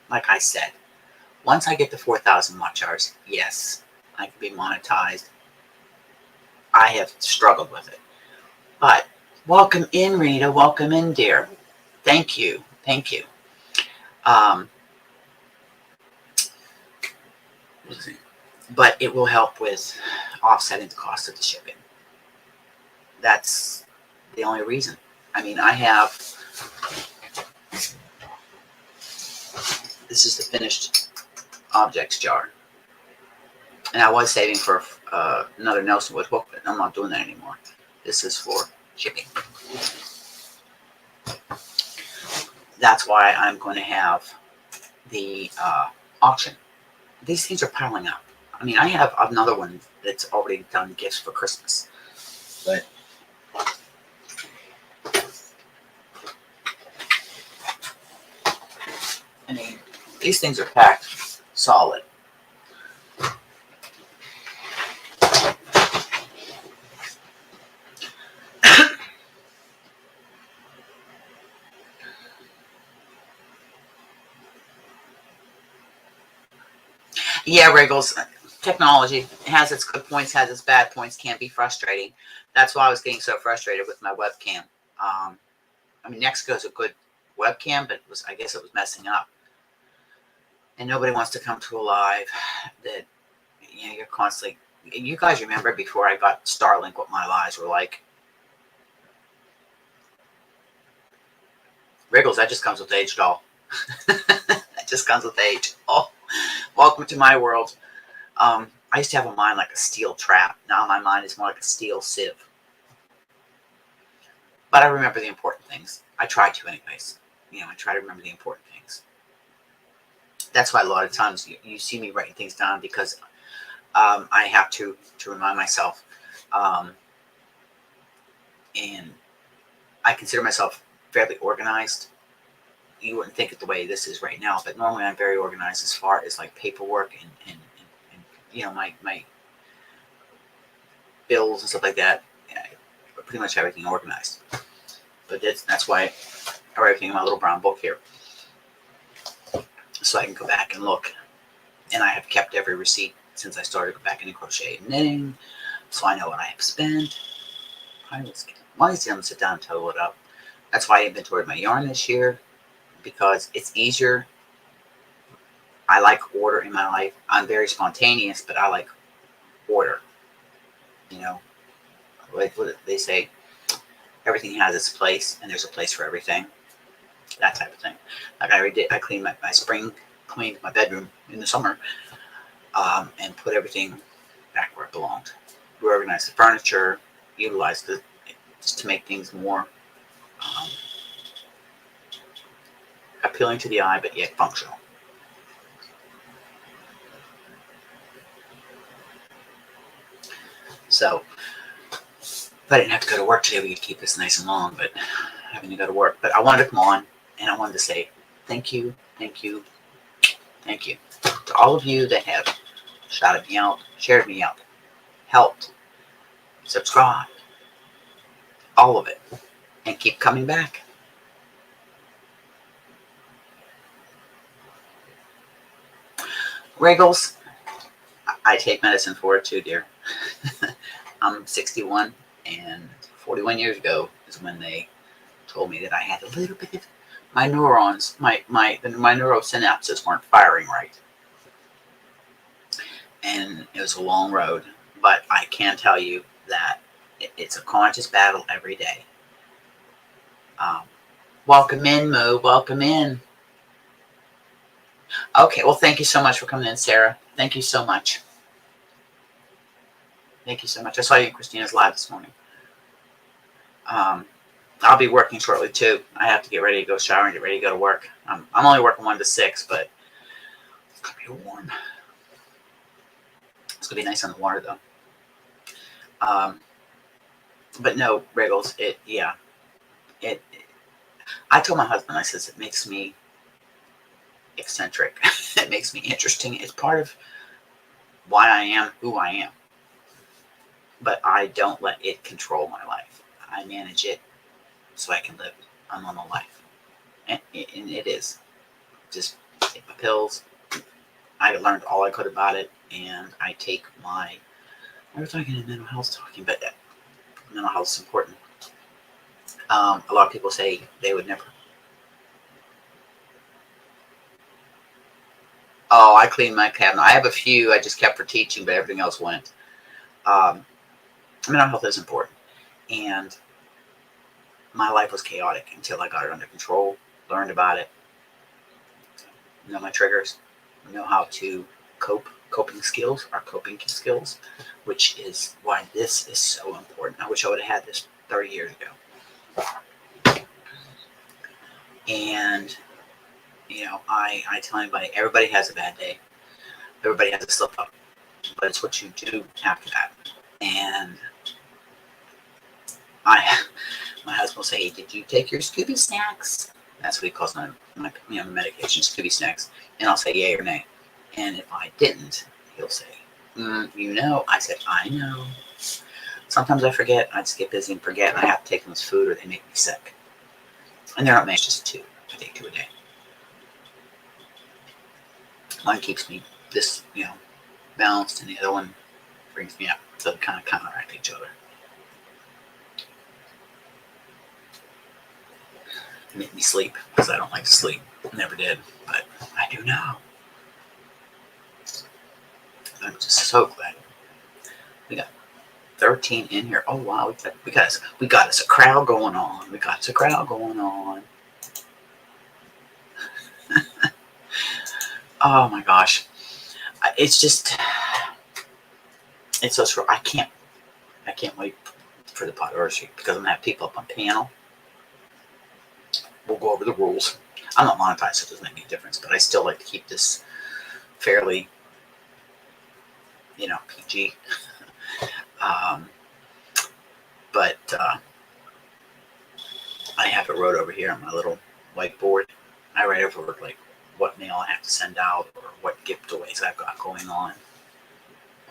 like I said, Once I get to 4,000 watch hours, yes, I can be monetized. I have struggled with it. But welcome in, Rita. Welcome in, dear. Thank you. Thank you. But it will help with offsetting the cost of the shipping. That's the only reason. I mean, I have, this is the finished objects jar. And I was saving for another Nelson Wood hook, but I'm not doing that anymore. This is for shipping. That's why I'm going to have the auction. These things are piling up. I mean, I have another one that's already done gifts for Christmas. But I mean, these things are packed solid. Yeah, Wriggles. Technology has its good points, has its bad points, can be frustrating. That's why I was getting so frustrated with my webcam. I mean, Nexco is a good webcam, but I guess it was messing up. And nobody wants to come to a live that, you know, you're constantly, you guys remember before I got Starlink what my lives were like. Wriggles, that just comes with age, doll. That just comes with age. Oh, welcome to my world. I used to have a mind like a steel trap. Now my mind is more like a steel sieve. But I remember the important things. I try to anyways. You know, I try to remember the important things. That's why a lot of times you see me writing things down, because I have to remind myself. And I consider myself fairly organized. You wouldn't think it the way this is right now, but normally I'm very organized as far as like paperwork and you know, my bills and stuff like that. Yeah, pretty much everything organized. But that's why I write everything in my little brown book here, so I can go back and look. And I have kept every receipt since I started to go back into crochet and knitting, so I know what I have spent. Why is I'm gonna sit down and total it up? That's why I inventoried my yarn this year, because it's easier. I like order in my life. I'm very spontaneous, but I like order. You know, like what they say, everything has its place, and there's a place for everything. That type of thing. Like I cleaned my spring cleaned my bedroom in the summer, and put everything back where it belonged. Reorganized the furniture, utilized it just to make things more appealing to the eye, but yet functional. So, if I didn't have to go to work today, we could keep this nice and long, but having to go to work. But I wanted to come on, and I wanted to say thank you, thank you, thank you to all of you that have shouted me out, shared me out, helped, subscribed, all of it, and keep coming back. Wriggles, I take medicine for it too, dear. I'm 61, and 41 years ago is when they told me that I had a little bit of my neurons, my neurosynapses weren't firing right. And it was a long road, but I can tell you that it's a conscious battle every day. Welcome in, Moo. Welcome in. Okay, well, thank you so much for coming in, Sarah. Thank you so much. Thank you so much. I saw you in Christina's live this morning. I'll be working shortly too. I have to get ready to go shower and get ready to go to work. I'm only working 1 to 6, but it's gonna be warm. It's gonna be nice on the water though. But no, Wriggles. I told my husband, I says, it makes me eccentric. It makes me interesting. It's part of why I am who I am. But I don't let it control my life. I manage it so I can live a normal life. And it is. Just take my pills, I learned all I could about it, and I take my. I was talking in mental health talking, but mental health is important. A lot of people say they would never. Oh, I cleaned my cabinet. I have a few I just kept for teaching, but everything else went. Um, Mental health is important, and my life was chaotic until I got it under control, learned about it, know my triggers, know how to coping skills, which is why this is so important. I wish I would have had this 30 years ago. And, I tell anybody, everybody has a bad day. Everybody has a slip up, but it's what you do after that. And my husband will say, hey, did you take your Scooby snacks? That's what he calls my medication, Scooby snacks. And I'll say yay or nay. And if I didn't, he'll say, I said, I know. Sometimes I forget. I just get busy and forget, and I have to take them as food or they make me sick. And they're not made, just two. I take 2 a day. One keeps me balanced, and the other one brings me up. So they kind of counteract each other. They make me sleep because I don't like to sleep. Never did, but I do now. I'm just so glad we got 13 in here. Oh wow, we got us a crowd going on. Oh my gosh, it's just it's so I can't wait for the Podversity because I'm gonna have people up on panel. We'll go over the rules. I'm not monetized, so it doesn't make any difference, but I still like to keep this fairly, PG. But I have it wrote over here on my little whiteboard. I write over like what mail I have to send out or what giveaways I've got going on.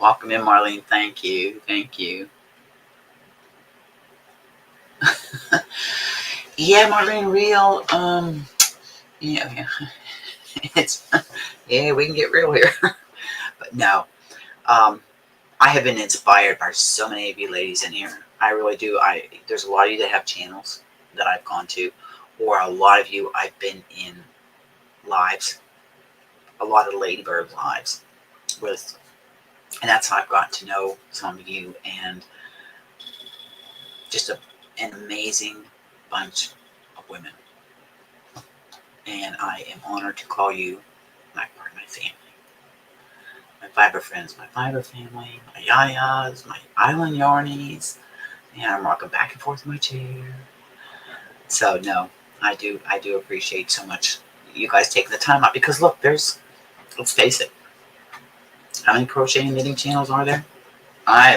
Welcome in, Marlene. Thank you. Yeah, Marlene, real. Yeah. It's we can get real here. But no, I have been inspired by so many of you ladies in here. I really do. There's a lot of you that have channels that I've gone to, or a lot of you I've been in lives, a lot of Ladybird lives with, and that's how I've gotten to know some of you, and just an amazing bunch of women. And I am honored to call you my family. My fiber friends, my fiber family, my yayas, my island yarnies, and I'm rocking back and forth in my chair. So no, I do appreciate so much you guys taking the time out, because look, let's face it, how many crocheting and knitting channels are there? I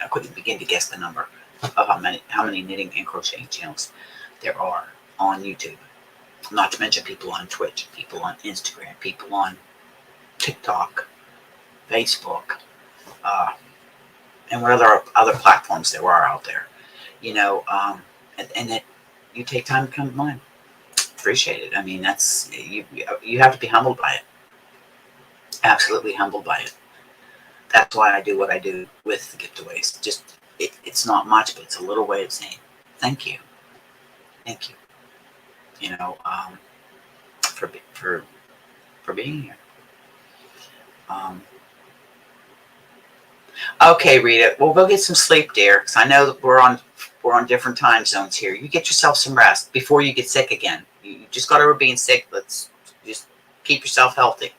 couldn't begin to guess the number of how many knitting and crocheting channels there are on YouTube. Not to mention people on Twitch, people on Instagram, people on TikTok, Facebook, and what other platforms there are out there. And that you take time to come to mine. Appreciate it. I mean, that's you have to be humbled by it. Absolutely humbled by it. That's why I do what I do with the giveaways. Just it's not much, but it's a little way of saying thank you. For being here. Okay, Rita. Well, go get some sleep, dear, because I know that we're on different time zones here. You get yourself some rest before you get sick again. You just got over being sick. Let's just keep yourself healthy.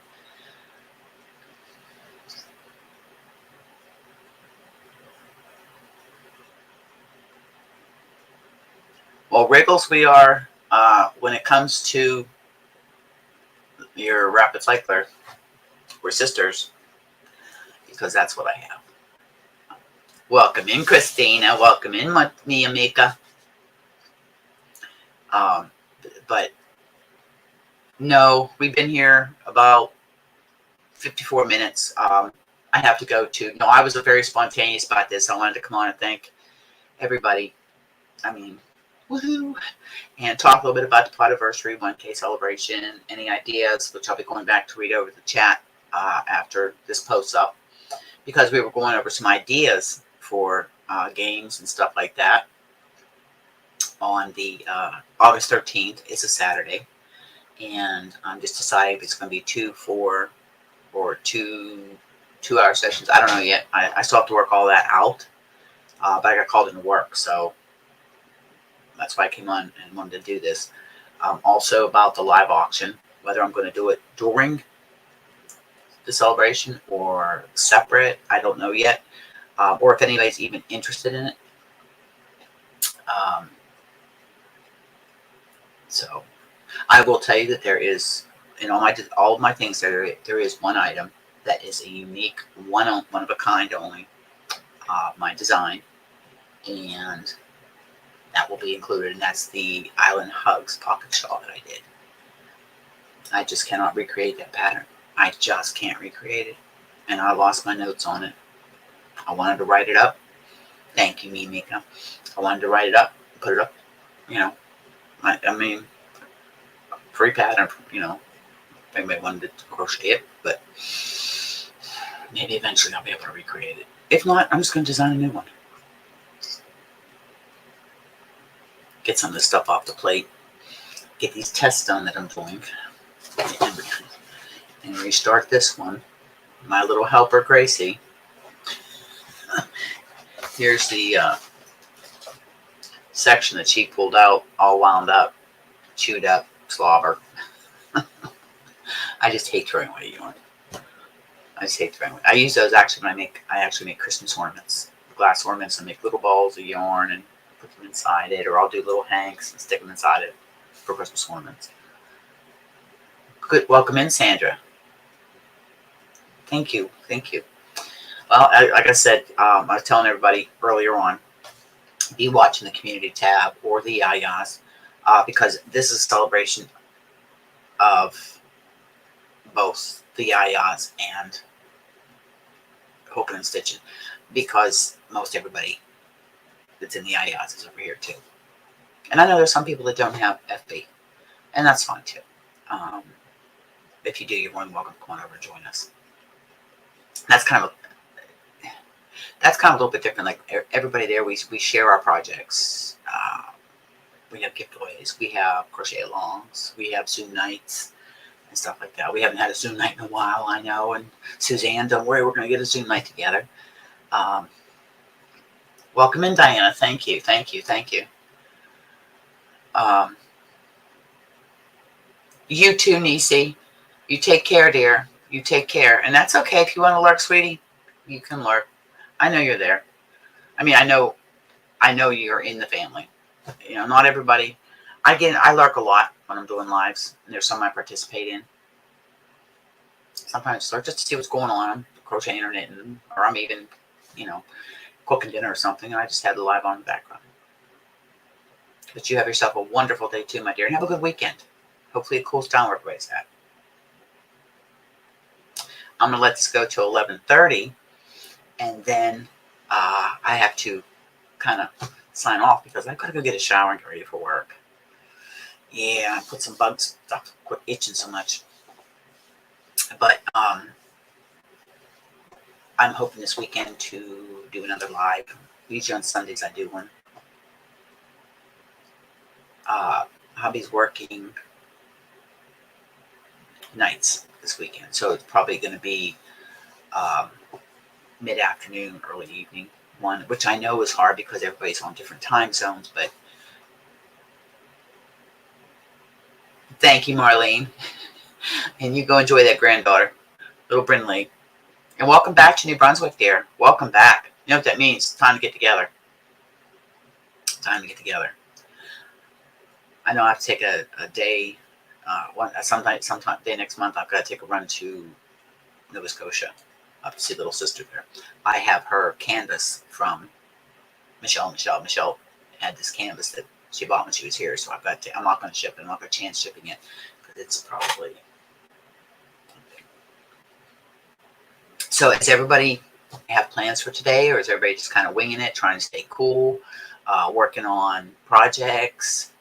Well, Wriggles, we are, when it comes to your rapid cycler, we're sisters, because that's what I have. Welcome in, Christina. Welcome in, Mia Mika. But no, we've been here about 54 minutes. I have to go to. No, I was very spontaneous about this. I wanted to come on and thank everybody. I mean, Woohoo! And talk a little bit about the Podiversary 1K celebration, any ideas, which I'll be going back to read over the chat after this posts up, because we were going over some ideas for games and stuff like that on the August 13th. It's a Saturday, and I'm just deciding if it's going to be 2, 4, or 2-hour sessions. I don't know yet. I still have to work all that out, but I got called into work, so that's why I came on and wanted to do this. Also about the live auction, whether I'm going to do it during the celebration or separate, I don't know yet, or if anybody's even interested in it. So I will tell you that there is, in all of my things, there is one item that is a unique, one of a kind only, my design, and that will be included, and that's the Island Hugs pocket shawl that I did. I just cannot recreate that pattern. I just can't recreate it, and I lost my notes on it. I wanted to write it up. Thank you, Mika. I wanted to write it up, put it up. I mean, free pattern. If anybody wanted to crochet it, but maybe eventually I'll be able to recreate it. If not, I'm just going to design a new one. Get some of this stuff off the plate. Get these tests done that I'm doing. And restart this one. My little helper, Gracie. Here's the section that she pulled out, all wound up, chewed up, slobber. I just hate throwing away yarn. I use those actually when I actually make Christmas ornaments, glass ornaments, and make little balls of yarn and put them inside it, or I'll do little hanks and stick them inside it for Christmas ornaments. Good, welcome in, Sandra. Thank you. Well, like I said, I was telling everybody earlier on, be watching the community tab or the Yayas, because this is a celebration of both the Yayas and Hoping and Stitching, because most everybody that's in the Yayas is over here too. And I know there's some people that don't have FB, and that's fine too. If you do, you're more than welcome to come on over and join us. That's kind of a little bit different. Like everybody there, we share our projects. We have giveaways. We have crochet alongs. We have Zoom nights and stuff like that. We haven't had a Zoom night in a while, I know. And Suzanne, don't worry, we're going to get a Zoom night together. Welcome in, Diana. Thank you. You too, Nisi. You take care, dear. You take care. And that's okay. If you want to lurk, sweetie, you can lurk. I know you're there. I mean, I know you're in the family. Not everybody. I lurk a lot when I'm doing lives, and there's some I participate in. Sometimes I start just to see what's going on. I'm crocheting or knitting, or I'm even, cooking dinner or something, and I just had the live on in the background. But you have yourself a wonderful day too, my dear, and have a good weekend. Hopefully it cools down where everybody's at. I'm going to let this go to 11:30, and then I have to kind of sign off because I've got to go get a shower and get ready for work. Yeah, I put some bugs stuff, quit itching so much. But I'm hoping this weekend to do another live. Usually on Sundays I do one. Hubby's working nights this weekend, so it's probably going to be mid-afternoon, early evening one, which I know is hard because everybody's on different time zones, but thank you, Marlene. And you go enjoy that granddaughter, little Brinley. And welcome back to New Brunswick, dear. Welcome back. You know what that means? Time to get together. I know I have to take a day, sometime day next month. I've got to take a run to Nova Scotia up to see little sister there. I have her canvas from Michelle. Michelle had this canvas that she bought when she was here, so I'm not going to ship it. I'm not going to chance shipping it because it's probably. So, does everybody have plans for today, or is everybody just kind of winging it, trying to stay cool? working on projects.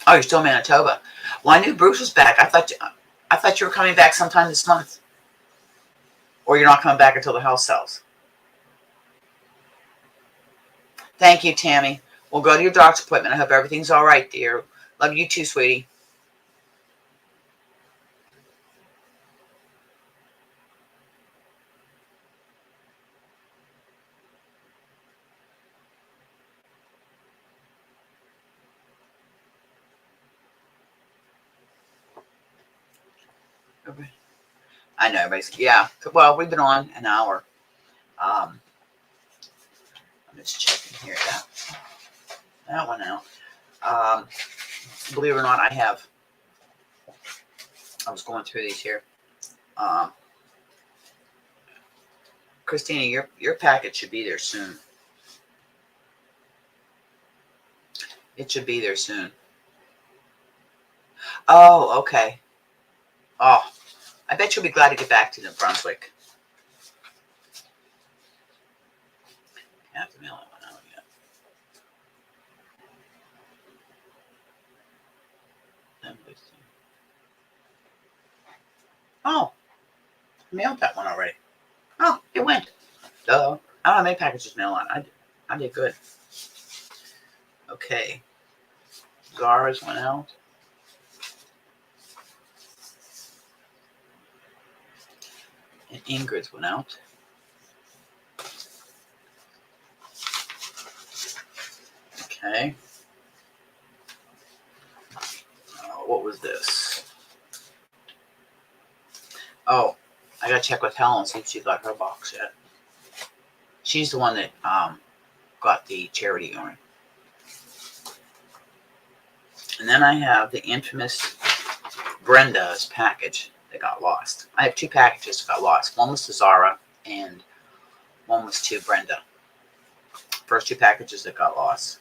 Oh, you're still in Manitoba. Well, I knew Bruce was back. I thought you were coming back sometime this month, or you're not coming back until the house sells. Thank you, Tammy. We'll go to your doctor's appointment. I hope everything's all right, dear. Love you too, sweetie. I know, everybody's, yeah. Well, we've been on an hour. I'm just checking here. That one out. Believe it or not, I was going through these here. Christina, your packet should be there soon. It should be there soon. Oh, okay. Oh, I bet you'll be glad to get back to New Brunswick. I have to mail that one out yet. Oh, I mailed that one already. Oh, it went. Duh. I don't have many packages mail on. I did good. Okay. Zara's went out. And Ingrid's went out. Okay. What was this? Oh, I gotta check with Helen and see if she got her box yet. She's the one that got the charity going. And then I have the infamous Brenda's package that got lost. I have two packages that got lost. One was to Zara and one was to Brenda. First two packages that got lost.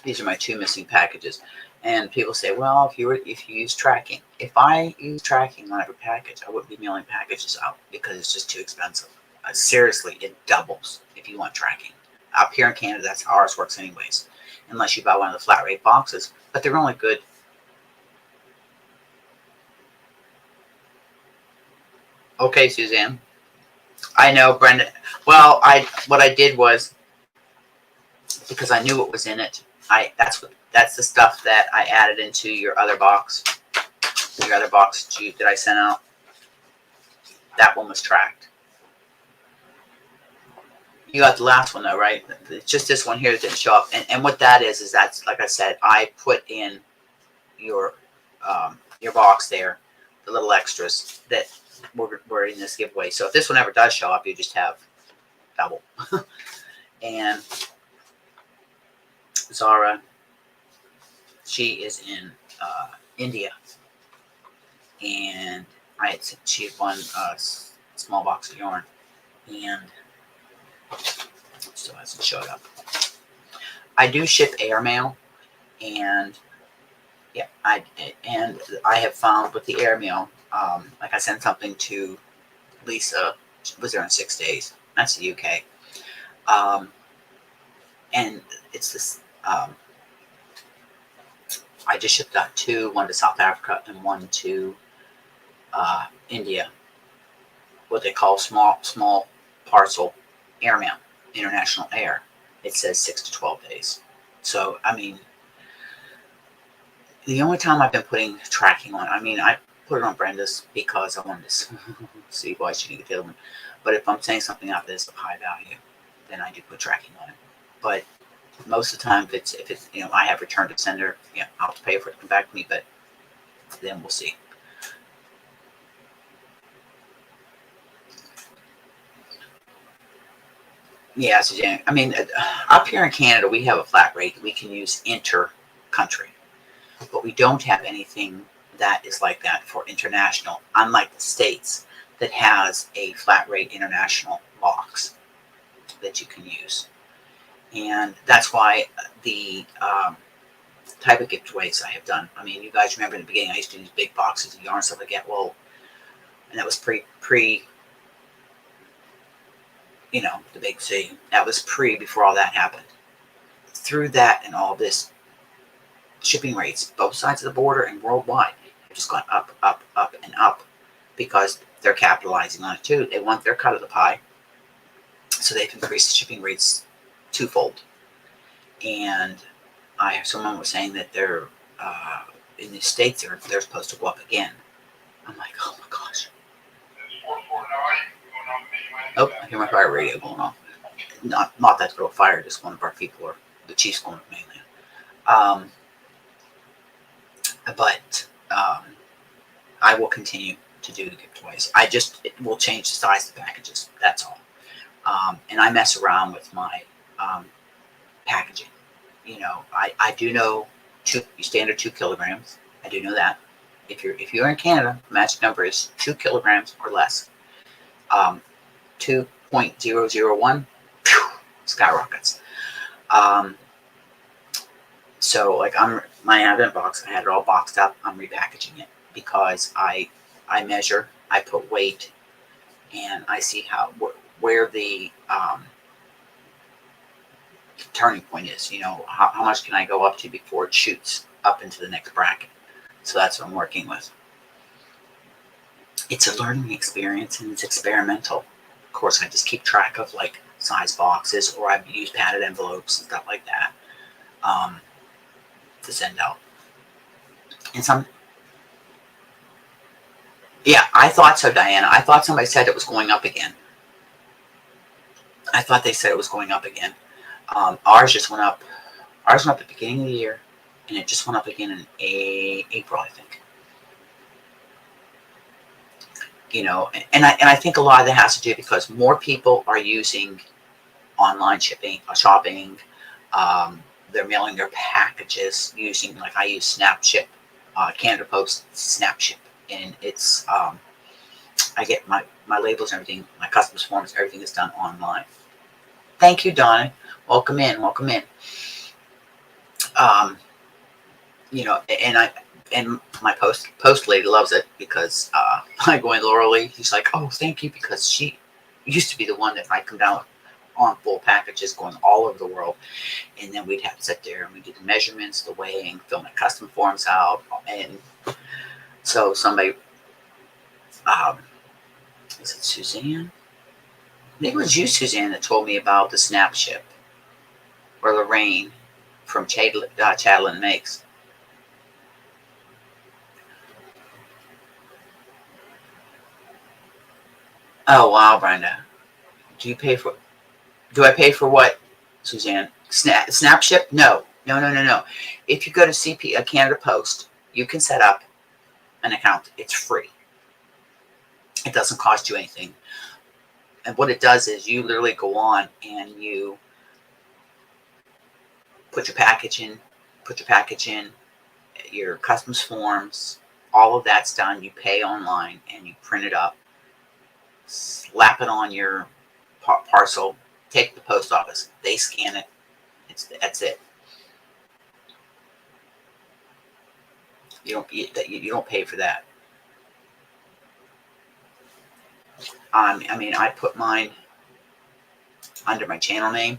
These are my two missing packages. And people say, well, if you use tracking. If I use tracking on every package, I wouldn't be mailing packages out because it's just too expensive. Seriously, it doubles if you want tracking. Up here in Canada, that's how ours works anyways. Unless you buy one of the flat rate boxes. But they're only good. Okay, Suzanne. I know, Brenda. Well, what I did was, because I knew what was in it, that's the stuff that I added into your other box. Your other box that I sent out. That one was tracked. You got the last one though, right? It's just this one here that didn't show up. And what that is that's, like I said, I put in your box there, the little extras that were in this giveaway. So if this one ever does show up, you just have double. And Zara, she is in India. And she had won a small box of yarn. And still hasn't showed up. I do ship airmail, and yeah, I have found with the airmail, like I sent something to Lisa. She was there in 6 days. That's the UK. And it's this. I just shipped out two, one to South Africa and one to India. What they call small parcel airmail, international air. It says 6 to 12 days. So, I mean, the only time I've been putting tracking on, I put it on Brenda's because I wanted to see why she didn't get the other one. But if I'm saying something out that's of high value, then I do put tracking on it. But most of the time, if it's I have return to sender, I'll have to pay for it to come back to me. But then we'll see. Yeah, so up here in Canada, we have a flat rate. We can use inter-country, but we don't have anything that is like that for international, unlike the States that has a flat rate international box that you can use. And that's why the type of giveaways I have done. I mean, you guys remember in the beginning, I used to do these big boxes of yarn stuff like that. Well, and that was pre, the big C. That was before all that happened. Through that and all this, shipping rates, both sides of the border and worldwide, have just gone up, up, up, and up because they're capitalizing on it too. They want their cut of the pie. So they've increased the shipping rates twofold. And someone was saying that they're in the States, they're supposed to go up again. I'm like, oh my gosh. Oh, I hear my fire radio going off. Not that little fire, just one of our people, or the chief's going to mainland. But I will continue to do the giveaways. It will change the size of the packages. That's all. And I mess around with my packaging. I do know standard 2 kilograms. I do know that. If you're in Canada, the magic number is 2 kilograms or less. 2.001 skyrockets. So like my Advent box, I had it all boxed up. I'm repackaging it because I measure, I put weight, and I see where the turning point is. How much can I go up to before it shoots up into the next bracket. So that's what I'm working with. It's a learning experience and it's experimental. Of course, I just keep track of like size boxes, or I use padded envelopes and stuff like that to send out. And yeah, I thought so, Diana. I thought somebody said it was going up again. I thought they said it was going up again. Ours just went up. Ours went up at the beginning of the year, and it just went up again in April, I think. And I think a lot of that has to do because more people are using online shopping. They're mailing their packages using, like I use SnapShip, Canada Post SnapShip, and it's I get my labels and everything, my customs forms, everything is done online. Thank you, Donna. Welcome in. And my post lady loves it because I go in Laura Lee. She's like, oh, thank you, because she used to be the one that I come down on full packages going all over the world, and then we'd have to sit there and we do the measurements, the weighing, fill my custom forms out, and so somebody, is it Suzanne? I think it was you, Suzanne, that told me about the SnapShip, or Lorraine from Chatelaine Makes. Oh wow, Brenda. Do I pay for what, Suzanne? SnapShip? No. If you go to Canada Post, you can set up an account. It's free. It doesn't cost you anything. And what it does is you literally go on and you put your package in, your customs forms, all of that's done. You pay online and you print it up, slap it on your parcel, take it to the post office. They scan it. That's it. You don't pay for that. I put mine under my channel name.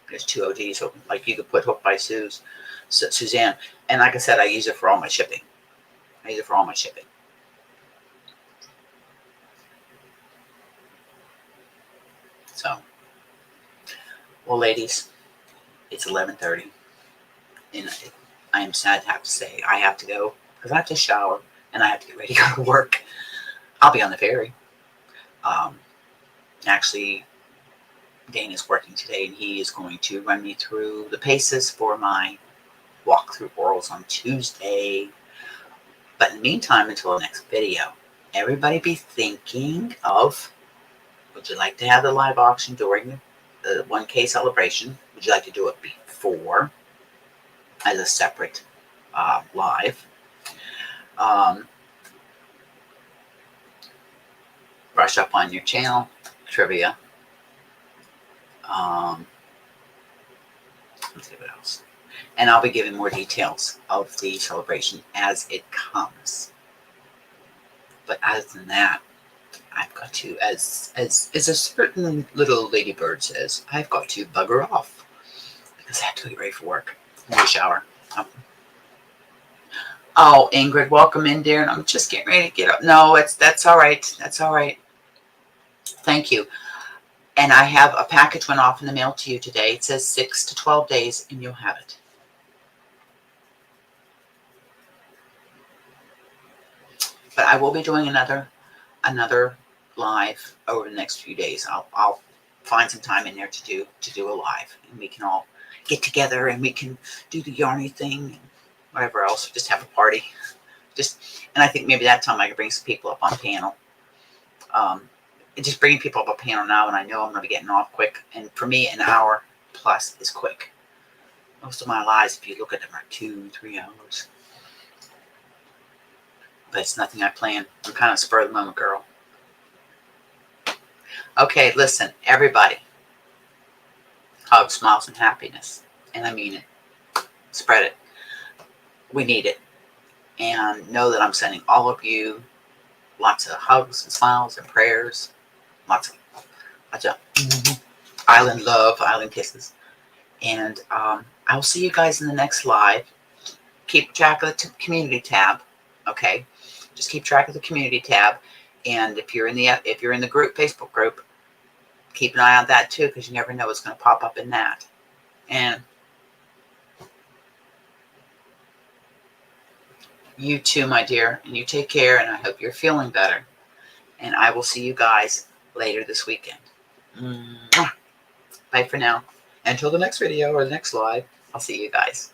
There's 2 ODs, so like you could put Hooked by Suzanne, and like I said, I use it for all my shipping. So, well, ladies, it's 11:30, and I am sad to have to say I have to go because I have to shower and I have to get ready to go to work. I'll be on the ferry. Actually, Dana's working today, and he is going to run me through the paces for my walkthrough orals on Tuesday. But in the meantime, until the next video, everybody be thinking of, would you like to have the live auction during the 1K celebration? Would you like to do it before as a separate live? Brush up on your channel trivia. Let's see what else. And I'll be giving more details of the celebration as it comes. But other than that, I've got to, as a certain little ladybird says, I've got to bugger off because I have to get ready for work. Need a shower. Oh, Ingrid, welcome in, dear. And I'm just getting ready to get up. No, that's all right. That's all right. Thank you. And I have a package went off in the mail to you today. It says 6 to 12 days, and you'll have it. But I will be doing another live over the next few days. I'll find some time in there to do a live, and we can all get together and we can do the yarny thing and whatever else. Just have a party. And I think maybe that time I can bring some people up on panel. Just bringing people up on panel now, and I know I'm going to be getting off quick. And for me, an hour plus is quick. Most of my lives, if you look at them, are 2-3 hours. But it's nothing I plan. I'm kind of spur of the moment girl. Okay, listen, everybody. Hugs, smiles, and happiness. And I mean it. Spread it. We need it. And know that I'm sending all of you lots of hugs and smiles and prayers. Lots of island love, island kisses. And I will see you guys in the next live. Keep track of the community tab. Okay, just keep track of the community tab, and if you're in the group, Facebook group, keep an eye on that too, because you never know what's going to pop up in that. And you too, my dear, and you take care, and I hope you're feeling better. And I will see you guys later this weekend. Bye for now. Until the next video or the next live, I'll see you guys.